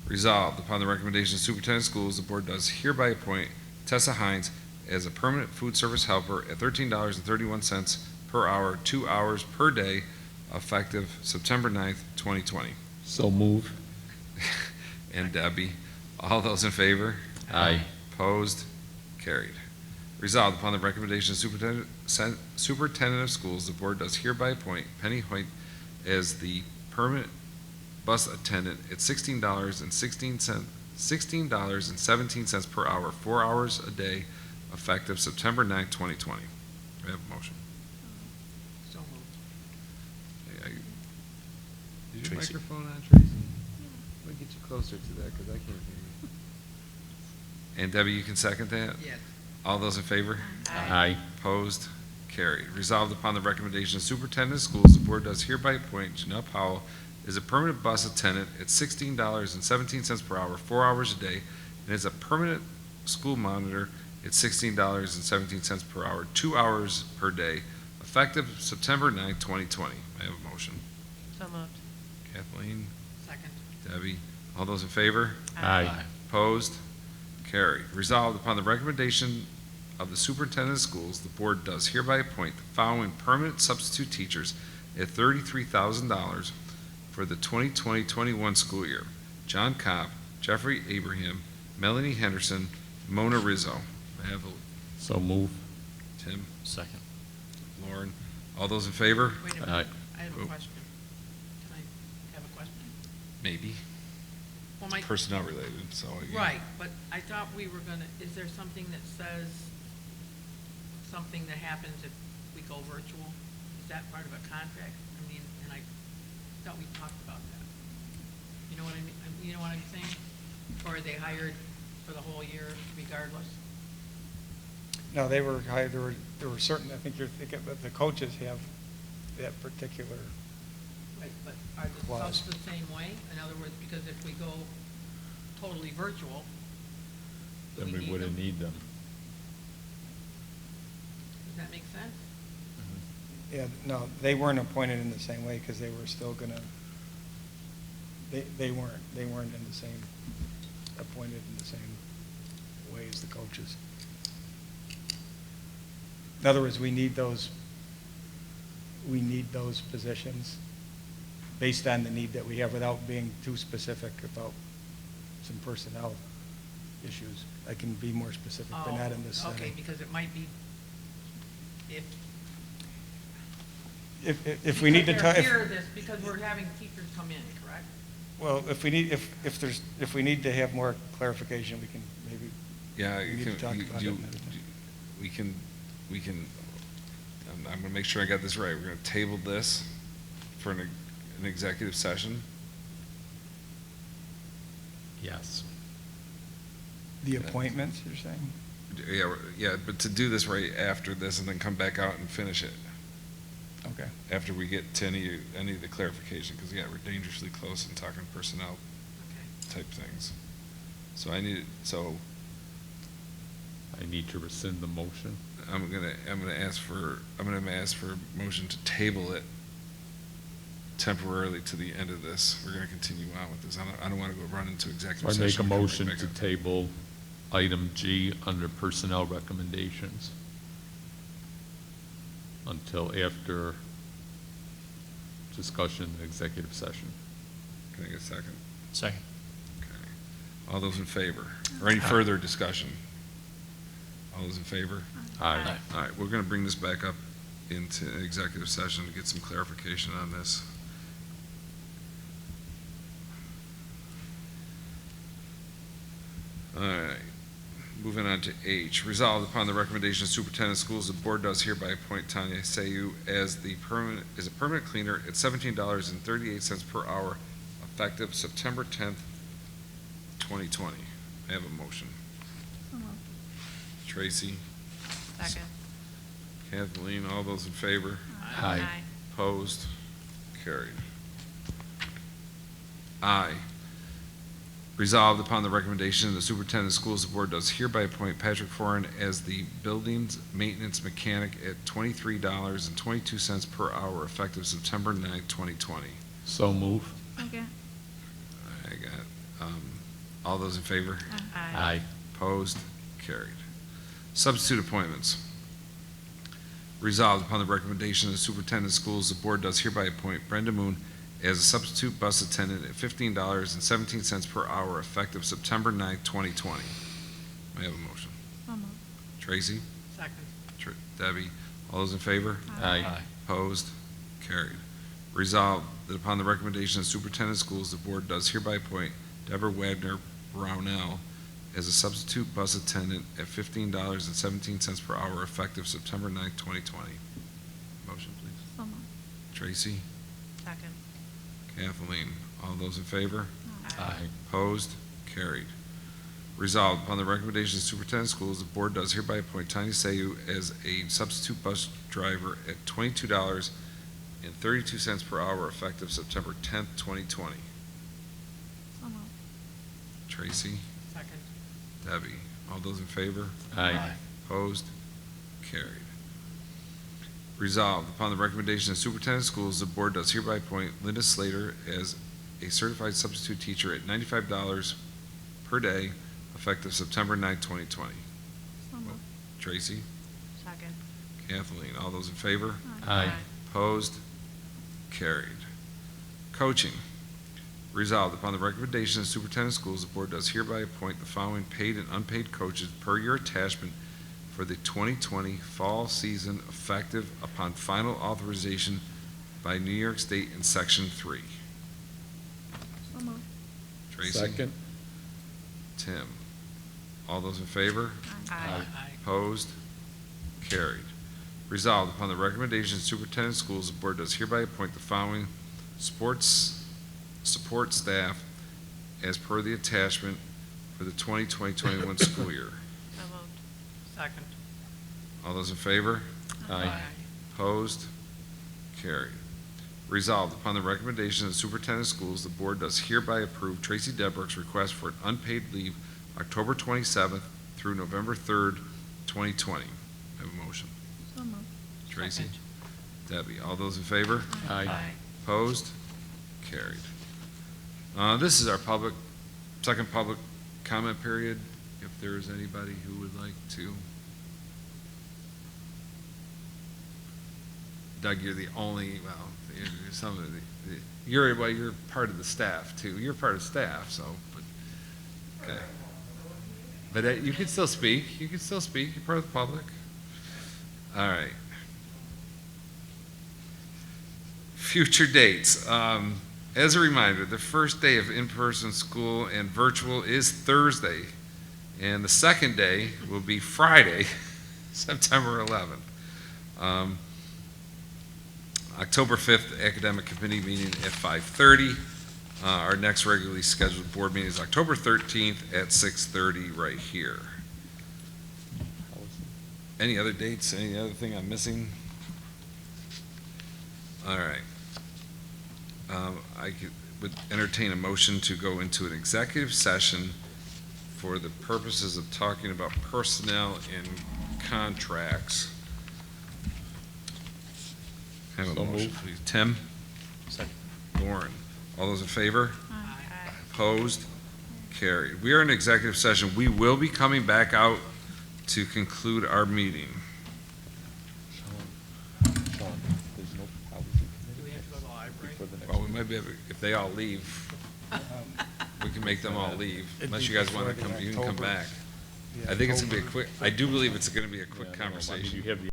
Resolved, upon the recommendation of Superintendent of Schools, the Board does hereby appoint Tessa Hines as a permanent food service helper at $13.31 per hour, 2 hours per day, effective September 9th, 2020. So move. And Debbie, all those in favor? Aye. Opposed? Carried. Resolved, upon the recommendation of Superintendent of Schools, the Board does hereby appoint Penny Hoyt as the permanent bus attendant at $16.17 per hour, 4 hours a day, effective September 9th, 2020. May I have a motion? So moved. Is your Tracy. microphone on, Tracy? Let me get you closer to that, because I can't hear you. And Debbie, you can second that? Yes. All those in favor? Aye. Opposed? Carried. Resolved upon the recommendation of Superintendent of Schools, the Board does hereby appoint Janelle Powell as a permanent bus attendant at $16.17 per hour, 4 hours a day, and as a permanent school monitor at $16.17 per hour, 2 hours per day, effective September 9th, 2020. May I have a motion? So moved. Kathleen, Second. Debbie, all those in favor? Aye. Opposed? Carried. Resolved upon the recommendation of the Superintendent of Schools, the Board does hereby appoint the following permanent substitute teachers at $33,000 for the 2020-21 school year: John Cobb, Jeffrey Abraham, Melanie Henderson, Mona Rizzo. May I have a So move. Tim, Second. Lauren, all those in favor? Wait a Aye. minute. I have Oh. a question. Can I have a question? Maybe. Well, my, Personnel related, so. yeah. right, but I thought we were gonna, is there something that says something that happens if we go virtual? Is that part of a contract? I mean, and I thought we talked about that. You know what I mean? You know what I'm saying? Or are they hired for the whole year regardless? No, they were hired, there were certain, I think you're thinking, but the coaches have that particular, Right, but are the Clause. subs the same way? In other words, because if we go totally virtual, do Then we need wouldn't them? need them. Does that make sense? yeah, no, they weren't appointed in the same way because they were still gonna, they weren't in the same, appointed in the same way as the coaches. In other words, we need those positions based on the need that we have without being too specific about some personnel issues. I can be more specific, but not in this Oh, okay, setting. because it might be, if. If we need to Because talk, they're here this, because we're having teachers come in, correct? well, if we need to have more clarification, we can maybe, Yeah, We you need to can, talk you- about it you- another time. we can, I'm gonna make sure I got this right. We're gonna table this for an executive session. Yes. the appointments, you're saying? Yeah, but to do this right after this and then come back out and finish it Okay. after we get to any of the clarification, because, yeah, we're dangerously close in talking personnel Okay. type things. So I need to rescind the motion. I'm gonna ask for a motion to table it temporarily to the end of this. We're gonna continue on with this. I don't wanna go run into executive I session. make a and come right motion back to up. table item G under personnel recommendations until after discussion in executive session. Can I get a second? Second. Okay. All those in favor? Or any further discussion? All those in favor? Aye. All right, we're gonna bring this back up into executive session to get some clarification on this. All right. Moving on to H, resolved upon the recommendation of superintendent of schools, the board does hereby appoint Tanya Sayu as a permanent cleaner at $17.38 per hour, effective September 10th, 2020. I have a motion. Tracy, Second. Kathleen, all those in favor? Aye. Opposed? Carried. I, resolved upon the recommendation of the superintendent of schools, the board does hereby appoint Patrick Foran as the buildings maintenance mechanic at $23.22 per hour, effective September 9th, 2020. So move. Okay. I got, all those in favor? Aye. Opposed? Carried. Substitute appointments. Resolved upon the recommendation of the superintendent of schools, the board does hereby appoint Brenda Moon as a substitute bus attendant at $15.17 per hour, effective September 9th, 2020. May I have a motion? Tracy? Second. Debbie? All those in favor? Aye. Opposed? Carried. Resolved that upon the recommendation of the superintendent of schools, the board does hereby appoint Deborah Wagner Brownell as a substitute bus attendant at $15.17 per hour, effective September 9th, 2020. Motion, please. Tracy? Second. Kathleen, all those in favor? Aye. Opposed? Carried. Resolved, upon the recommendation of the superintendent of schools, the board does hereby appoint Tanya Sayu as a substitute bus driver at $22.32 per hour, effective September 10th, 2020. Tracy? Second. Debbie, all those in favor? Aye. Opposed? Carried. Resolved, upon the recommendation of the superintendent of schools, the board does hereby appoint Linda Slater as a certified substitute teacher at $95 per day, effective September 9th, 2020. Tracy? Second. Kathleen, all those in favor? Aye. Opposed? Carried. Coaching. Resolved, upon the recommendation of the superintendent of schools, the board does hereby appoint the following paid and unpaid coaches per your attachment for the 2020 fall season, effective upon final authorization by New York State in Section 3. Tracy? Second. Tim? All those in favor? Aye. Opposed? Carried. Resolved, upon the recommendation of the superintendent of schools, the board does hereby appoint the following sports support staff as per the attachment for the 2020-21 school year. So moved. Second. All those in favor? Aye. Opposed? Carried. Resolved, upon the recommendation of the superintendent of schools, the board does hereby approve Tracy Debrick's request for an unpaid leave October 27th through November 3rd, 2020. Have a motion. Tracy? Second. Debbie, all those in favor? Aye. Opposed? Carried. This is our second public comment period. If there is anybody who would like to. Doug, you're the only, well, you're part of the staff too. You're part of staff, so, but, okay. But you can still speak. You can still speak. You're part of the public. All right. Future dates. As a reminder, the first day of in-person school and virtual is Thursday, and the second day will be Friday, September 11th. October 5th, academic committee meeting at 5:30. Our next regularly scheduled board meeting is October 13th at 6:30 right here. Any other dates? Any other thing I'm missing? All right. Would entertain a motion to go into an executive session for the purposes of talking about personnel and contracts. Have a So motion, moved. please. Tim? Second. Lauren? All those in favor? Aye. Opposed? Carried. We are in executive session. We will be coming back out to conclude our meeting. Sean, there's no policy committee. Do we have to go to the library? For the next Well, we might be able, if they all leave, we can make them all leave, unless you guys want to come, you can come back. I think it's gonna be a quick, I do believe it's gonna be a quick Yeah, no, I mean, conversation. you have the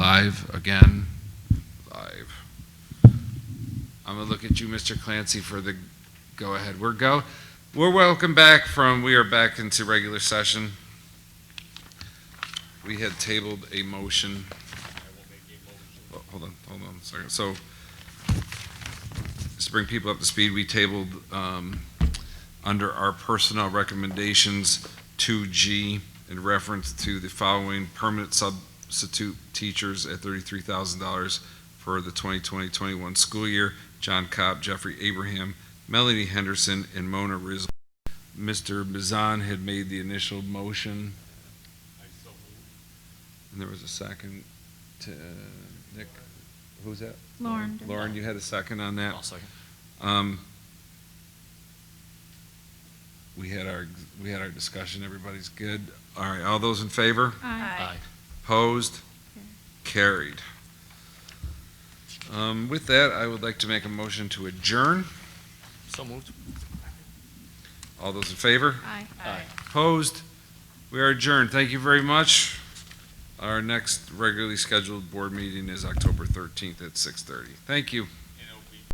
live again? Live. I'm gonna look at you, Mr. Clancy, for the go-ahead. We're welcome back we are back into regular session. We had tabled a motion. Oh, hold on a second. So, just to bring people up to speed, we tabled, under our personnel recommendations, 2G, in reference to the following permanent substitute teachers at $33,000 for the 2020-21 school year: John Kopp, Jeffrey Abraham, Melanie Henderson, and Mona Rizzo. Mr. Bizan had made the initial motion. And there was a second to Nick. Who's that? Lauren. Lauren, you had a second on that? I'll second. We had our discussion. Everybody's good. All right. All those in favor? Aye. Opposed? Carried. With that, I would like to make a motion to adjourn. So moved. All those in favor? Aye. Aye. Opposed? We are adjourned. Thank you very much. Our next regularly scheduled board meeting is October 13th at 6:30. Thank you.